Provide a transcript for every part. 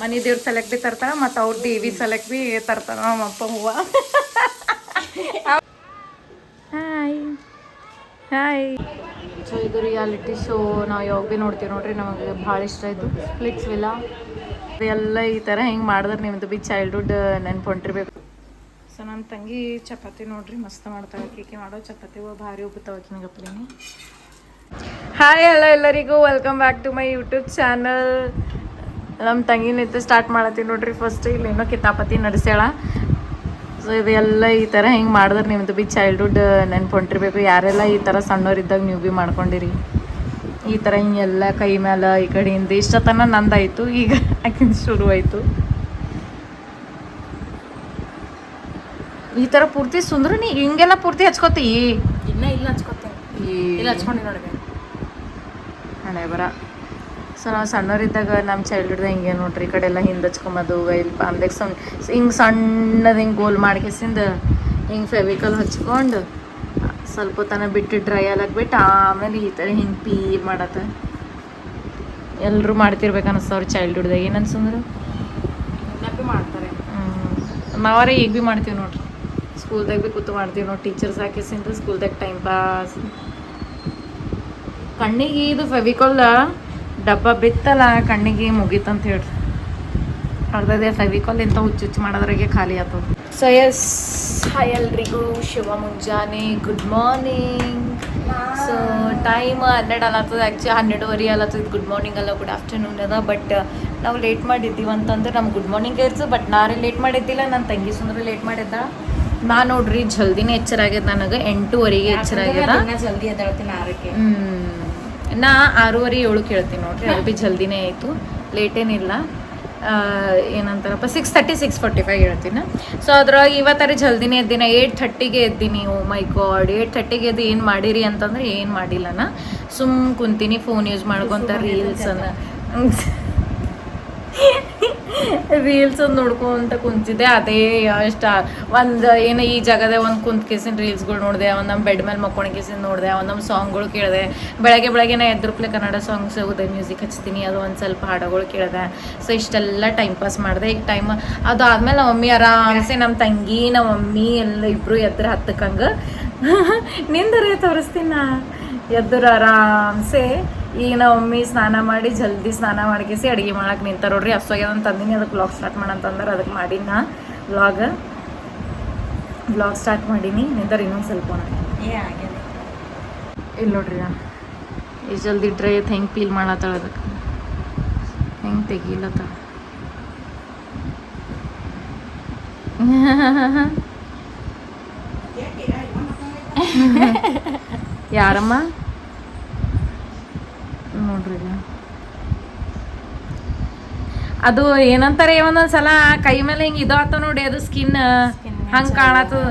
ಮನೆ ದೇವ್ರ ಸಲಕ್ ಭೀ ತರ್ತಾರ ಮತ್ತು ಅವ್ರ ದೇವಿ ಸಲಕ್ ಭೀ ತರ್ತಾರ ನಮ್ಮಪ್ಪ ಹೂವು. Hi hi. ಸೊ ಇದು ರಿಯಾಲಿಟಿ ಶೋ ನಾವು ಯಾವಾಗ ಭೀ ನೋಡ್ತೀವಿ ನೋಡ್ರಿ, ನಮಗೆ ಭಾಳ ಇಷ್ಟ ಆಯಿತು. ಸ್ಪ್ಲಿಟ್ಸ್ ವಿಲ್ಲಾ ಎಲ್ಲ ಈ ಥರ ಹಿಂಗೆ ಮಾಡಿದ್ರೆ ನಿಮ್ಮದು ಭೀ ಚೈಲ್ಡ್ಹುಡ್ ನೆನ್ಪು ಹೊಂಟಿರ್ಬೇಕು. ಸೊ ನನ್ನ ತಂಗಿ ಚಪಾತಿ ನೋಡ್ರಿ ಮಸ್ತ್ ಮಾಡ್ತಾಳೆ. ಕೇಕೆ ಮಾಡೋ ಚಪಾತಿ ಭಾರಿ ಉಬ್ಬುತ್ತಾವ ಆಕಿನಗಪ್ಲಿನಿ. ಹಾಯ್ ಹಲೋ ಎಲ್ಲರಿಗೂ welcome back to my YouTube channel. ನಮ್ಮ ತಂಗಿನಿಂದ ಸ್ಟಾರ್ಟ್ ಮಾಡತ್ತೀವಿ ನೋಡ್ರಿ. ಫಸ್ಟ್ ಇಲ್ಲಿ ಏನೋ ಕಿತಾಪತಿ ನಡೆಸ್ಯಾಳ. ಸೊ ಇದೆಲ್ಲ ಈ ಥರ ಹಿಂಗೆ ಮಾಡಿದ್ರೆ ನಿಮ್ಮದು ಭೀ ಚೈಲ್ಡ್ಹುಡ್ ನೆನ್ಪು ಹೊಂಟಿರ್ಬೇಕು. ಯಾರೆಲ್ಲ ಈ ಥರ ಸಣ್ಣವರಿದ್ದಾಗ ನೀವು ಭೀ ಮಾಡ್ಕೊಂಡಿರಿ ಈ ಥರ ಹಿಂಗೆಲ್ಲ ಕೈ ಮೇಲೆ ಈ ಕಡೆಯಿಂದ ಇಷ್ಟತನ ನಂದಾಯಿತು. ಈಗ ಆಕಿನ ಶುರು ಆಯಿತು ಈ ಥರ ಪೂರ್ತಿ ಸುಂದ್ರ. ನೀ ಹಿಂಗೆಲ್ಲ ಪೂರ್ತಿ ಹಚ್ಕೋತಿ? ಇನ್ನೂ ಇಲ್ಲ ಹಚ್ಕೋತೇನೆ, ಇಲ್ಲ ಹಚ್ಕೊಂಡು ನೋಡ್ರಿ ಹಣೆ ಬರ. ಸೊ ನಾವು ಸಣ್ಣವರಿದ್ದಾಗ ನಮ್ಮ ಚೈಲ್ಡ್ಹುಡ್ದಾಗ ಹಿಂಗೆ ನೋಡ್ರಿ, ಈ ಕಡೆ ಎಲ್ಲ ಹಿಂದೆ ಹಚ್ಕೊಂಬೋದು. ಇಲ್ಲಿ ಅಂದಕ್ಕೆ ಹಿಂಗೆ ಸಣ್ಣದು ಹಿಂಗೆ ಗೋಲ್ ಮಾಡ್ಕೇಸಿಂದ ಹಿಂಗೆ ಫೆವಿಕಲ್ ಹಚ್ಕೊಂಡು ಸ್ವಲ್ಪ ತನ ಬಿಟ್ಟು ಡ್ರೈ ಆಗಕ್ಕೆ ಬಿಟ್ಟು ಆಮೇಲೆ ಈ ಥರ ಹಿಂಗೆ ಪೀಲ್ ಮಾಡತ್ತೆ. ಎಲ್ಲರೂ ಮಾಡ್ತಿರ್ಬೇಕು ಅನ್ನಿಸ್ತವ್ರು ಚೈಲ್ಡ್ಹುಡ್ದಾಗ. ಏನು ಅನ್ಸಂದ್ರೆ ಮಾಡ್ತಾರೆ. ನಾವರೇ ಈಗ ಭೀ ಮಾಡ್ತೀವಿ ನೋಡ್ರಿ. ಸ್ಕೂಲ್ದಾಗ ಭೀ ಕೂತು ಮಾಡ್ತೀವಿ ನೋಡಿ. ಟೀಚರ್ಸ್ ಹಾಕಿಸಿಂದ ಸ್ಕೂಲ್ದಾಗ ಟೈಮ್ ಪಾಸ್. ಕಣ್ಣಿಗೆ ಇದು ಫೆವಿಕಾಲ್ ಡಬ್ಬ ಬಿತ್ತಲ್ಲ ಕಣ್ಣಿಗೆ ಮುಗೀತಂತ ಹೇಳ್ರಿ. ಅರ್ಧದೇ ಫೆವಿಕಾಲ್ ಇಂಥ ಹುಚ್ಚು ಮಾಡೋದ್ರಾಗೆ ಖಾಲಿ ಆಗ್ತದೆ. ಸೊ ಎಸ್, ಹಾಯ್ ಎಲ್ರಿಗೂ ಶುಭ ಮುಂಜಾನೆ, ಗುಡ್ ಮಾರ್ನಿಂಗ್. ಸೊ ಟೈಮ್ 12 ಅಲ್ಲತ್ತದ. ಆ್ಯಕ್ಚುಲಿ 12:30 ಅಲ್ಲತ್ತದ. ಗುಡ್ ಮಾರ್ನಿಂಗ್ ಅಲ್ಲ, ಗುಡ್ ಆಫ್ಟರ್ನೂನ್ ಅದ. ಬಟ್ ನಾವು ಲೇಟ್ ಮಾಡಿದ್ದೀವಿ ಅಂತಂದ್ರೆ ನಮ್ಗೆ ಗುಡ್ ಮಾರ್ನಿಂಗ್ ಇರ್ತದೆ. ಬಟ್ ನಾರೇ ಲೇಟ್ ಮಾಡಿದ್ದಿಲ್ಲ, ನನ್ನ ತಂಗಿ ಸುಂದ್ರ ಲೇಟ್ ಮಾಡಿದ್ದ. ನಾ ನೋಡ್ರಿ ಜಲ್ದಿನೇ ಎಚ್ಚರ ಆಗ್ಯದ. ನನಗೆ 8:30ಗೆ ಎಚ್ಚರ ಆಗ್ಯದ. ಜಲ್ದಿ ಎದ್ದೇಳ್ತೀನಿ 6ಕ್ಕೆ. ನಾ 6:30 7 ಕೇಳ್ತೀನಿ ನೋಡ್ರಿ. ಅದು ಭೀ ಜಲ್ದಿನೇ ಆಯಿತು, ಲೇಟೇನಿಲ್ಲ. ಏನಂತಾರಪ್ಪ 6:30 6:45 ಹೇಳ್ತೀನಿ. ಸೊ ಅದ್ರೊಳಗೆ ಇವತ್ತಾರೆ ಜಲ್ದಿನೇ ಎದ್ದಿನ. 8:30ಗೆ ಎದ್ದೀನಿ. ಓ ಮೈ ಗಾಡ್, 8:30ಗೆ ಎದ್ದು ಏನು ಮಾಡಿರಿ ಅಂತಂದ್ರೆ ಏನು ಮಾಡಿಲ್ಲ. ನಾ ಕುಂತೀನಿ ಫೋನ್ ಯೂಸ್ ಮಾಡ್ಕೊತ ರೀಲ್ಸನ್ನು ಒಂದು ನೋಡ್ಕೊಂತ ಕುಂತಿದ್ದೆ. ಅದೇ ಅಷ್ಟು ಒಂದು ಏನು ಈ ಜಾಗದಾಗ ಒಂದು ಕುಂತ್ಕೇಸಿನ ರೀಲ್ಸ್ಗಳು ನೋಡಿದೆ. ಒಂದು ನಮ್ಮ ಬೆಡ್ ಮೇಲೆ ಮಕ್ಕೊಂಡ್ಕೇಸಿನ ನೋಡಿದೆ. ಒಂದು ನಮ್ಮ ಸಾಂಗ್ಗಳು ಕೇಳಿದೆ. ಬೆಳಗ್ಗೆ ನಾ ಎದ್ರುಪ್ಲೆ ಕನ್ನಡ ಸಾಂಗ್ಸ್ ಉದಯ ಮ್ಯೂಸಿಕ್ ಹಚ್ತೀನಿ, ಅದು ಒಂದು ಸ್ವಲ್ಪ ಹಾಡುಗಳು ಕೇಳಿದೆ. ಸೊ ಇಷ್ಟೆಲ್ಲ ಟೈಮ್ ಪಾಸ್ ಮಾಡಿದೆ. ಈಗ ಟೈಮ್ ಅದು ಆದಮೇಲೆ ನಮ್ಮ ಮಮ್ಮಿ ಆರಾಮ್ಸೆ, ನಮ್ಮ ತಂಗಿ ನಮ್ಮ ಮಮ್ಮಿ ಎಲ್ಲ ಇಬ್ಬರು ಎದ್ರ ಹತ್ತಕ್ಕಂಗೆ ನಿಂದರೆ ತೋರಿಸ್ತೀನಿ. ನಾ ಎದ್ದರು ಆರಾಮ್ಸೆ. ಈಗ ನಾವು ಮಮ್ಮಿ ಸ್ನಾನ ಮಾಡಿ ಜಲ್ದಿ ಸ್ನಾನ ಮಾಡ್ಕೇಸಿ ಅಡುಗೆ ಮಾಡಕ್ಕೆ ನಿಂತಾರ ನೋಡ್ರಿ. ಹಸ್ವಾಗ್ಯದ ತಂದಿನಿ, ಅದಕ್ಕೆ ವ್ಲಾಗ್ ಸ್ಟಾರ್ಟ್ ಮಾಡಂತಂದ್ರೆ ಅದಕ್ಕೆ ಮಾಡೀನಿ. ನಾ ವ್ಲಾಗ್ ಸ್ಟಾರ್ಟ್ ಮಾಡೀನಿ. ನಿಂತಾರೆ ಇನ್ನೊಂದು ಸ್ವಲ್ಪ ಇಲ್ಲಿ ನೋಡ್ರಿ. ನಾ ಎಷ್ಟು ಜಲ್ದಿ ಡ್ರೈ ಐತೆ ಹೆಂಗೆ ಪೀಲ್ ಮಾಡತ್ತಾಳ, ಅದಕ್ಕೆ ಹೆಂಗೆ ತೆಗಿಲತ್ತ. ಯಾರಮ್ಮ ನೋಡ್ರಿ. ಅದು ಏನಂತಾರೆ ಒಂದೊಂದ್ಸಲ ಕೈ ಮೇಲೆ ಹಿಂಗೆ ಇದು ಆತ ನೋಡಿ, ಅದು ಸ್ಕಿನ್ ಹಂಗೆ ಕಾಣತ್ತದ.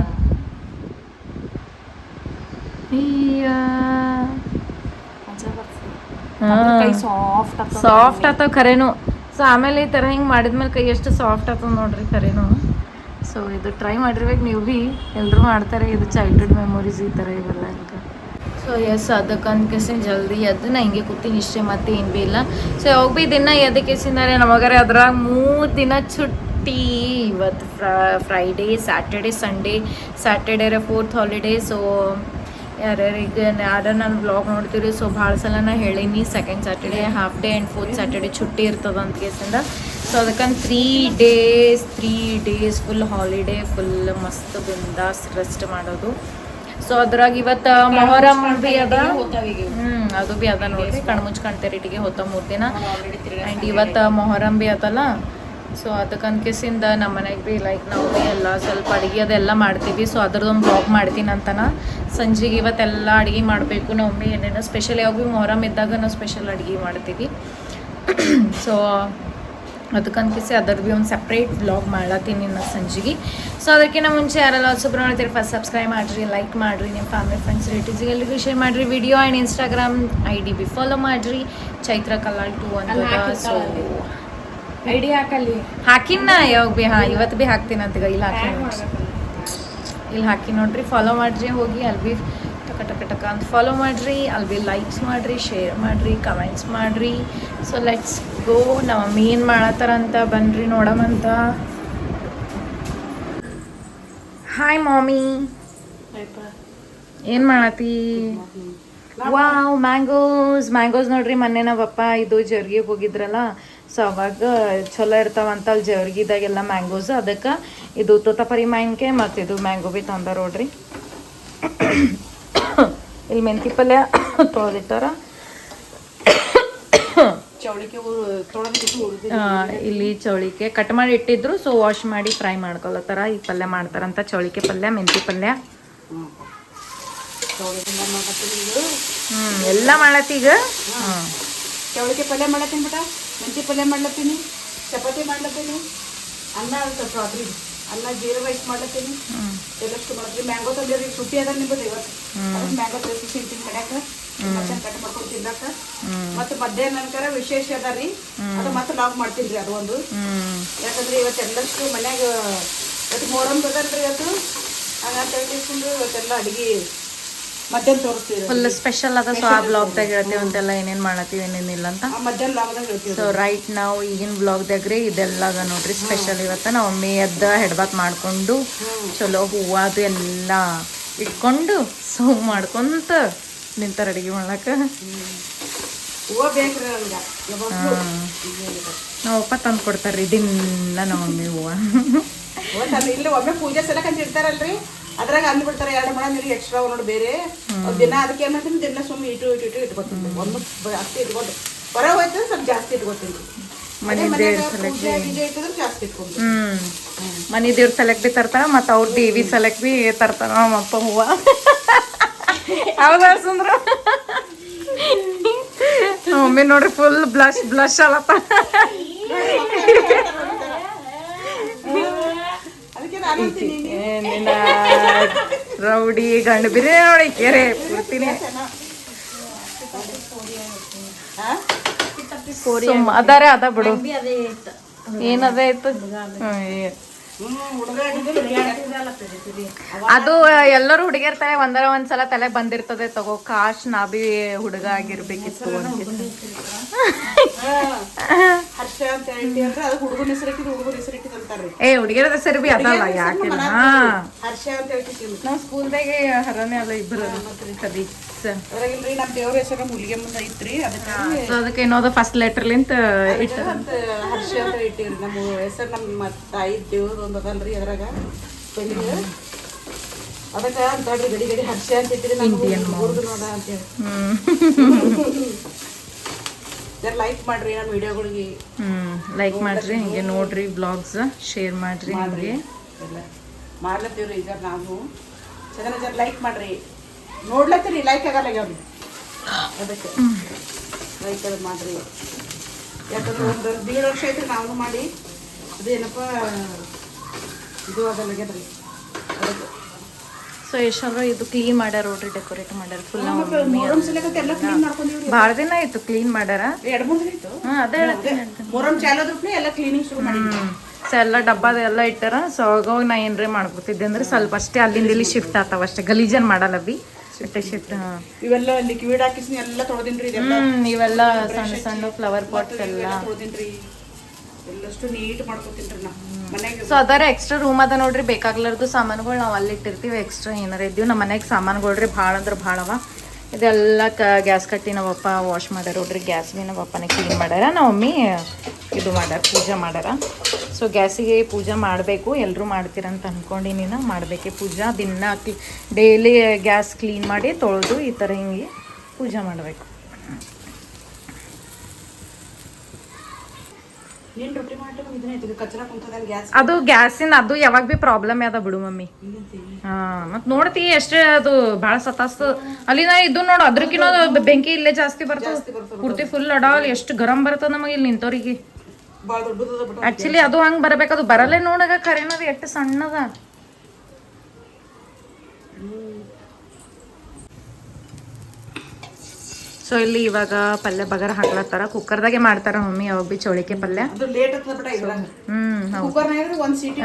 ಸಾಫ್ಟ್ ಆತವ ಖರೇನು. ಸೊ ಆಮೇಲೆ ಈ ಥರ ಹಿಂಗೆ ಮಾಡಿದ್ಮೇಲೆ ಕೈ ಎಷ್ಟು ಸಾಫ್ಟ್ ಆಗ್ತದೆ ನೋಡ್ರಿ ಖರೇನು. ಸೊ ಇದು ಟ್ರೈ ಮಾಡಿರ್ಬೇಕು ನೀವು ಭೀ. ಎಲ್ಲರೂ ಮಾಡ್ತಾರೆ, ಇದು ಚೈಲ್ಡ್ಹುಡ್ ಮೆಮೊರೀಸ್ ಈ ಥರ ಇವೆಲ್ಲ. ಸೊ ಎಸ್, ಅದಕ್ಕೆ ಅಂದ್ಕೇಸಿನ ಜಲ್ದಿ ಎದ್ದು ನಾ ಹಿಂಗೆ ಕೂತೀನಿ ಇಷ್ಟೇ, ಮತ್ತೆ ಏನು ಭೀ ಇಲ್ಲ. ಸೊ ಯಾವಾಗ ಭೀ ದಿನ ಎದಕ್ಕೇಸಿಂದಾರೆ ನಮಗಾರೆ ಅದ್ರಾಗ 3 ದಿನ छुट्टी. ಇವತ್ತು ಫ್ರೈಡೇ, ಸ್ಯಾಟರ್ಡೇ, ಸಂಡೇ. ಸ್ಯಾಟರ್ಡೇರೆ 4th ಹಾಲಿಡೇ. ಸೊ ಯಾರ್ಯಾರಿಗೆ ಯಾರು ನಾನು ವ್ಲಾಗ್ ನೋಡ್ತೀರಿ, ಸೊ ಭಾಳ ಸಲ ನಾ ಹೇಳೀನಿ second Saturday half day and 4th Saturday छुट्टी ಇರ್ತದೆ ಅಂತ ಕೇಸಿಂದ. ಸೊ ಅದಕ್ಕಂತ 3 ಡೇಸ್ ಫುಲ್ ಹಾಲಿಡೇ, ಫುಲ್ ಮಸ್ತ್ ಬಿಂದಾಸ್ ರೆಸ್ಟ್ ಮಾಡೋದು. ಸೊ ಅದ್ರಾಗ ಇವತ್ತು ಮೊಹರಂ ಭೀ ಅದ. ಅದು ಭೀ ಅದ ನೋಡ್ರಿ. ಕಣ್ಮುಚ್ಚ ಕಣ್ತೆರಿಟಿಗೆ ಹೋತ 3 ದಿನ. ಆ್ಯಂಡ್ ಇವತ್ತು ಮೊಹರಂ ಭೀ ಅದಲ್ಲ. ಸೊ ಅದಕ್ಕಂದ್ಕೇಸಿಂದ ನಮ್ಮ ಮನೆಗೆ ಭೀ ಲೈಕ್ ನಾವು ಭೀ ಎಲ್ಲ ಸ್ವಲ್ಪ ಅಡುಗೆ ಅದೆಲ್ಲ ಮಾಡ್ತೀವಿ. ಸೊ ಅದ್ರದ್ದೊಂದು ಬ್ಲಾಗ್ ಮಾಡ್ತೀನಿ ಅಂತನ. ಸಂಜೆಗೆ ಇವತ್ತೆಲ್ಲ ಅಡುಗೆ ಮಾಡಬೇಕು. ನಾವು ಮಮ್ಮಿ ಏನೇನೋ ಸ್ಪೆಷಲ್ ಯಾವಾಗ ಭೀ ಮೊಹರಂ ಇದ್ದಾಗ ನಾವು ಸ್ಪೆಷಲ್ ಅಡುಗೆ ಮಾಡ್ತೀವಿ. ಸೊ ಅದಕ್ಕಂತೇಸಿ ಅದ್ರ ಭೀ ಒಂದು ಸಪ್ರೇಟ್ ವ್ಲಾಗ್ ಮಾಡತ್ತೀನಿ ನಾ ಸಂಜೆಗೆ. ಸೊ ಅದಕ್ಕಿಂತ ಮುಂಚೆ ಯಾರೆಲ್ಲ ಹೊಸಬ್ರು ನೋಡ್ತೀರಿ ಫಸ್ಟ್ ಸಬ್ಸ್ಕ್ರೈಬ್ ಮಾಡಿರಿ, ಲೈಕ್ ಮಾಡಿರಿ, ನಿಮ್ಮ ಫ್ಯಾಮಿಲಿ ಫ್ರೆಂಡ್ಸ್ ರಿಲೇಟಿವ್ಸ್ಗೆ ಎಲ್ರಿಗೂ ಶೇರ್ ಮಾಡಿರಿ ವಿಡಿಯೋ. ಆ್ಯಂಡ್ ಇನ್ಸ್ಟಾಗ್ರಾಮ್ ID ಭೀ ಫಾಲೋ ಮಾಡಿರಿ, ಚೈತ್ರ ಕಲಾಲ್ 2 ಅಂತ. ಸೊ ಐಡಿ ಹಾಕಲ್ಲಿ ಹಾಕಿನ ಯಾವಾಗ ಭೀ. ಇವತ್ತು ಭೀ ಹಾಕ್ತೀನಿ ಅಂತ. ಇಲ್ಲಿ ಹಾಕಿ ನೋಡ್ರಿ, ಫಾಲೋ ಮಾಡಿರಿ ಹೋಗಿ. ಅಲ್ಲಿ ಭೀ ಟಕ ಅಂತ ಫಾಲೋ ಮಾಡಿರಿ. ಅಲ್ಲಿ ಭೀ ಲೈಕ್ಸ್ ಮಾಡಿರಿ, ಶೇರ್ ಮಾಡಿರಿ, ಕಮೆಂಟ್ಸ್ ಮಾಡಿರಿ. ಸೊ ಲೆಟ್ಸ್ ಗೋ ನಮ್ಮ ಮೀನ್ ಮಾಡತ್ತಾರಂತ ಬನ್ರಿ ನೋಡಮಂತ. ಹಾಯ್ ಮಾಮಿ, ಏನ್ ಮಾಡತ್ತಿ? ವಾವ್, ಮ್ಯಾಂಗೋಸ್ ನೋಡ್ರಿ. ಮೊನ್ನೆ ನಾವಪ್ಪ ಇದು ಜರ್ಗಿಗೆ ಹೋಗಿದ್ರಲ್ಲ, ಸೊ ಅವಾಗ ಚಲೋ ಇರ್ತಾವಂತ ಅಲ್ಲಿ ಜರ್ಗಿದಾಗೆಲ್ಲ ಮ್ಯಾಂಗೋಸ್. ಅದಕ್ಕೆ ಇದು ತೋತಾಪರಿ ಮಾವಿನಕಾಯಿ ಮತ್ತು ಇದು ಮ್ಯಾಂಗೋ ಬಿ ತಂದಾರ ನೋಡ್ರಿ. ಇಲ್ಲಿ ಮೆಂತಿ ಪಲ್ಯ ತೊಳೆದಿಟ್ಟಾರ. ಇಲ್ಲಿ ಚೌಳಿಕೆ ಕಟ್ ಮಾಡಿ ಇಟ್ಟಿದ್ರು, ಸೊ ವಾಶ್ ಮಾಡಿ ಫ್ರೈ ಮಾಡ್ಕೊಳತ್ತಾರ. ಈ ಪಲ್ಯ ಮಾಡ್ತಾರಂತ, ಚೌಳಿಕೆ ಪಲ್ಯ, ಮೆಂತಿ ಪಲ್ಯ. ಎಲ್ಲ ಮಾಡತ್ತೀಗ. ಚೌಳಿಕೆ ಪಲ್ಯ ಮಾಡತ್ತೀನಿ ಬಿಟ, ಮೆಂತಿ ಪಲ್ಯ ಮಾಡ್ಲತ್ತೀನಿ, ಚಪಾತಿ ಮಾಡ್ಲತ್ತೀನಿ, ಅನ್ನ ರಾತ್ರಿ ಅನ್ನ ಜೀರಾ ರೈಸ್ ಮಾಡ್ಲತ್ತೀನಿ, ಎಲ್ಲಷ್ಟು ಮಾಡ್ತೀನಿ. ಮ್ಯಾಂಗೋ ತಂದಿರಿ, ಸುಟ್ಟಿ ಅದ ನಿಂಬದು ಇವತ್ತು. ಮ್ಯಾಂಗೋ ತರಿಸಿ ತಿಂತೀನಿ ಮನ್ಯಾಗ, ಮತ್ತೆ ಕಟ್ ಮಾಡ್ಕೊಂಡು ತಿನ್ನಕ. ಮತ್ತೆ ಮಧ್ಯಾಹ್ನ ನಂತರ ವಿಶೇಷ ಅದ ರೀ, ಅದು ಮತ್ತೆ ಲಾಗ್ ಮಾಡ್ತೀನಿ ರೀ. ಅದು ಒಂದು ಯಾಕಂದ್ರೆ ಇವತ್ತು ಎಲ್ಲಷ್ಟು ಮನ್ಯಾಗ ಇವತ್ತು ಮೊಹರಂ ಅದಲ್ರಿ, ಇವತ್ತು ಹಂಗಂತ ಹೇಳ್ಕೊಂಡು ಇವತ್ತೆಲ್ಲ ಅಡಿಗೆ ಮಧ್ಯಾಹ್ನ ತೋರಿಸ್ತೀವಿ. ಫುಲ್ ಸ್ಪೆಷಲ್ ಅದ. ಸೊ ಆ ಬ್ಲಾಗ್ದಾಗ ಹೇಳ್ತೀವಿ ಅಂತೆಲ್ಲ ಏನೇನು ಮಾಡತ್ತೀವಿ ಏನೇನಿಲ್ಲ ಅಂತ. ಮಧ್ಯಾಹ್ನ ಲಾಗ್ದಾಗ ಹೇಳ್ತೀವಿ. ಸೊ ರೈಟ್ ನಾವು ಈಗಿನ ಬ್ಲಾಗ್ದಾಗ್ರಿ ಇದೆಲ್ಲ ಅದ ನೋಡ್ರಿ ಸ್ಪೆಷಲ್. ಇವತ್ತು ನಾವು ಒಮ್ಮೆ ಎದ್ದ ಹೆಡ್ಬಾತ್ ಮಾಡ್ಕೊಂಡು ಚಲೋ ಹೂವು ಅದು ಎಲ್ಲ ಇಟ್ಕೊಂಡು ಸೊ ಮಾಡ್ಕೊಂತ ನಿಂತಾರ ಅಡಿಗೆ ಮಾಡ್ಲಕ್ಕ. ಹೂವು ಬೇಕ್ರಿ ನಮ್ಗೆ. ನಾವಪ್ಪ ತಂದು ಕೊಡ್ತಾರ್ರಿ ದಿನ ನಮ್ಮ ಮಮ್ಮಿ ಹೂವು. ಇಲ್ಲಿ ಒಮ್ಮೆ ಪೂಜೆ ಸಲಕ್ ಅಂತ ಇರ್ತಾರಲ್ರಿ, ಅದ್ರಾಗ ಅಂದ್ ಬಿಡ್ತಾರೆ 2 ಮಣ ನೀರಿಗೆ ಎಕ್ಸ್ಟ್ರಾ ನೋಡಿ ಬೇರೆ ದಿನ. ಅದಕ್ಕೆ ಏನ್ ಮಾಡ್ತೀನಿ, ದಿನ ಸುಮ್ಮನೆ ಇಟ್ಟು ಇಟ್ಕೊತೀನಿ. ಒಂದು ಜಾಸ್ತಿ ಇಟ್ಕೊಂಡು ಹೊರ ಹೋಯ್ತು ಸ್ವಲ್ಪ ಜಾಸ್ತಿ ಇಟ್ಕೊತೀನಿ. ಮನೆ ದೇವ್ರ ಸಲಕ್ ಜಾಸ್ತಿ ಇಟ್ಕೊಂಡು ಮನೆ ದೇವ್ರ ಸಲಕ್ ಬಿ ತರ್ತಾರ, ಮತ್ತು ಅವ್ರ ದೇವಿ ಸಲಕ್ ಬಿ ತರ್ತಾರ ನಮ್ಮಪ್ಪ ಹೂವ. ಹೌದಾ ಸುಂದ್ರ? ಒಮ್ಮೆ ನೋಡ್ರಿ ಫುಲ್ ಬ್ಲಶ್ ಅಲ್ಲಪ್ಪ. ನಿನ್ನ ರೌಡಿ ಗಂಡು ಬಿರಿ ನೋಡಿ ಕೆರೆ ಪೂರ್ತಿನಿ ಅದಾರೆ ಅದ ಬಿಡು. ಏನದ ಇತ್ತು ಅದು ಎಲ್ಲರೂ ಹುಡುಗಿರ್ತಾರೆ, ಒಂದ್ಸಲ ತಲೆ ಬಂದಿರ್ತದೆ ತಗೋ, ಕಾಶ್ ನಾ ಬಿ ಹುಡುಗ ಆಗಿರ್ಬೇಕಿತ್ತು ಏ ಹುಡುಗಿಯರ ಹೆಸರು ಬಿ ಅದಲ್ಲ ಯಾಕೆ. ನಾವ್ ಸ್ಕೂಲ್ದಾಗೆ ಹರನೇ ಅಲ್ಲ ಇಬ್ಬರು ಅದಕ್ಕೆ ಏನೋದು ಫಸ್ಟ್ ಲೆಟರ್ಲಿಂತ ಇಟ್ಟ ಹರ್ಷ ಅಂತ ಇಟ್ಟಿವ್ರಿ. ನಮ್ಮ ಹೆಸರು ನಮ್ಮ ತಾಯಿ ದೇವ್ರದ್ದು ಒಂದು ಅದಲ್ರಿ ಅದ್ರಾಗ ಬೆಳಿಗ್ಗೆ, ಅದಕ್ಕೆ ಅಂತಾಡ್ರಿ ಗಡಿ ಗಡಿ ಹರ್ಷ ಅಂತ ಇಟ್ಟಿರಿ. ಹುಡುಗ ನೋಡ ಅಂತೇಳಿ ಲೈಕ್ ಮಾಡ್ರಿ ನಮ್ಮ ವಿಡಿಯೋಗಳಿಗೆ. ಲೈಕ್ ಮಾಡ್ರಿ, ಹಿಂಗೆ ನೋಡ್ರಿ ಬ್ಲಾಗ್ಸ್, ಶೇರ್ ಮಾಡ್ರಿ. ನಮಗೆ ಎಲ್ಲ ಮಾಡ್ಲತ್ತೀವ್ರಿ ಈಗ ನಾವು. ಜರ ಲೈಕ್ ಮಾಡ್ರಿ, ನೋಡ್ಲತ್ತೀರಿ ಲೈಕ್ ಆಗಲ್ಲ ಅವ್ರಿ, ಅದಕ್ಕೆ ಲೈಕ್ ಅದು ಮಾಡ್ರಿ. ಯಾಕಂದ್ರೆ ಒಂದು 1.5 ವರ್ಷ ಐತ್ರಿ ನಾವು ಮಾಡಿ, ಅದೇನಪ್ಪ ಇದು ಆಗಲ್ಲಾಗ್ಯದ್ರಿ ಅದಕ್ಕೆ. ಸೊ ಎಷ್ಟಾದ್ರು ಇದು ಕ್ಲೀನ್ ಮಾಡ್ಯಾರ ನೋಡ್ರಿ, ಡೆಕೋರೇಟ್ ಮಾಡ್ಯಾರ ಫುಲ್. ಮೊಹರಂ ಸಲಕತ್ತೆ ಎಲ್ಲ ಕ್ಲೀನ್ ಮಾಡ್ಕೊಂಡಿವ್ರಿ. ಭಾಳ ದಿನ ಆಯ್ತು ಕ್ಲೀನ್ ಮಾಡ್ಯಾರ. 2-3 ದಿನ ಆಯ್ತು. ಅದೇ ಮೊಹರಂ ಚಾಲೋದ್ರೂ ಎಲ್ಲ ಕ್ಲೀನಿಂಗ್ ಶುರು ಮಾಡಿದ್ವಿ. ಸೊ ಎಲ್ಲ ಡಬ್ಬದ ಎಲ್ಲ ಇಟ್ಟಾರ. ಸೊ ಅವಾಗ ನಾ ಏನ್ರಿ ಮಾಡ್ಕೊತಿದ್ದೆ ಅಂದ್ರೆ ಸ್ವಲ್ಪ ಅಷ್ಟೇ ಅಲ್ಲಿಂದ ಇಲ್ಲಿ ಶಿಫ್ಟ್ ಆಗ್ತಾವ ಅಷ್ಟೇ, ಗಲೀಜನ್ ಮಾಡಲ್ಲ ಬಿ ಅಷ್ಟೇ ಶಿಫ್ಟ್. ಇವೆಲ್ಲ ಲಿಕ್ವಿಡ್ ಹಾಕಿಸಿ ಎಲ್ಲ ತೊಳೆದಿನ್ರಿ. ಇವೆಲ್ಲ ಸಣ್ಣ ಸಣ್ಣ ಫ್ಲವರ್ ಪಾಟ್ಸ್ ಎಲ್ಲ ತೊಳೆದಿನ್ರಿ, ಎಲ್ಲಷ್ಟು ನೀಟ್ ಮಾಡ್ಕೊತೀನ್ರಿ ನಾ ಮನೆಗೆ. ಸೊ ಅದರ ಎಕ್ಸ್ಟ್ರಾ ರೂಮ್ ಅದ ನೋಡ್ರಿ, ಬೇಕಾಗ್ಲಾರ್ದು ಸಾಮಾನುಗಳು ನಾವು ಅಲ್ಲಿ ಇಟ್ಟಿರ್ತೀವಿ. ಎಕ್ಸ್ಟ್ರಾ ಏನಾರ ಇದ್ದೀವಿ ನಮ್ಮ ಮನೆಗೆ ಸಾಮಾನುಗಳ್ರಿ ಭಾಳ ಅಂದ್ರೆ ಭಾಳ ಅವ. ಇದೆಲ್ಲ ಗ್ಯಾಸ್ ಕಟ್ಟಿ ನಾವಪ್ಪ ವಾಶ್ ಮಾಡ್ಯಾರ ನೋಡ್ರಿ. ಗ್ಯಾಸ್ ಭೀ ನಾವಪ್ಪನೇ ಕ್ಲೀನ್ ಮಾಡ್ಯಾರ. ನಾವು ಮಮ್ಮಿ ಇದು ಮಾಡ್ಯಾರ, ಪೂಜೆ ಮಾಡ್ಯಾರ. ಸೊ ಗ್ಯಾಸಿಗೆ ಪೂಜೆ ಮಾಡಬೇಕು, ಎಲ್ಲರೂ ಮಾಡ್ತೀರಂತ ಅಂದ್ಕೊಂಡಿನಿ. ಮಾಡಬೇಕೆ ಪೂಜೆ ದಿನ ಡೈಲಿ ಗ್ಯಾಸ್ ಕ್ಲೀನ್ ಮಾಡಿ ತೊಳೆದು ಈ ಥರ ಹಿಂಗೆ ಪೂಜೆ ಮಾಡಬೇಕು. ಅದು ಗ್ಯಾಸಿನ ಅದು ಯಾವಾಗ ಭೀ ಪ್ರಾಬ್ಲಮ್ ಅದ ಬಿಡು ಮಮ್ಮಿ. ಮತ್ ನೋಡ್ತಿ ಎಷ್ಟೇ ಅದು ಭಾಳ ಸತಾಸ್ತು ಅಲ್ಲಿ. ನಾ ಇದು ನೋಡು ಅದ್ರಕಿನ್ನೋ ಬೆಂಕಿ ಇಲ್ಲೇ ಜಾಸ್ತಿ ಬರ್ತದ, ಪೂರ್ತಿ ಫುಲ್ ಅಡಾಲ್ ಎಷ್ಟು ಗರಂ ಬರ್ತದ ನಮಗೆ ಇಲ್ಲಿ ನಿಂತವ್ರಿಗೆ. ಆಕ್ಚುಲಿ ಅದು ಹಂಗ್ ಬರ್ಬೇಕದು ಬರಲ್ಲೇ ನೋಡಾಗ ಕರೆನದ ಎಷ್ಟು ಸಣ್ಣದ. ಸೊ ಇಲ್ಲಿ ಇವಾಗ ಪಲ್ಯ ಬಗರ್ ಹಾಕ್ಲತ್ತಾರ. ಕುಕ್ಕರ್ದಾಗೆ ಮಾಡ್ತಾರ ಮಮ್ಮಿ ಯಾವಾಗ ಬಿ ಚೌಳಿಕೆ ಪಲ್ಯ. ಅದು ಲೇಟ್ ಆಗ್ತದ ಬಿಟ್ಟ ಇದ್ರಾಗ. ಕುಕ್ಕರ್ನಾಗ ಒಂದು ಸೀಟಿ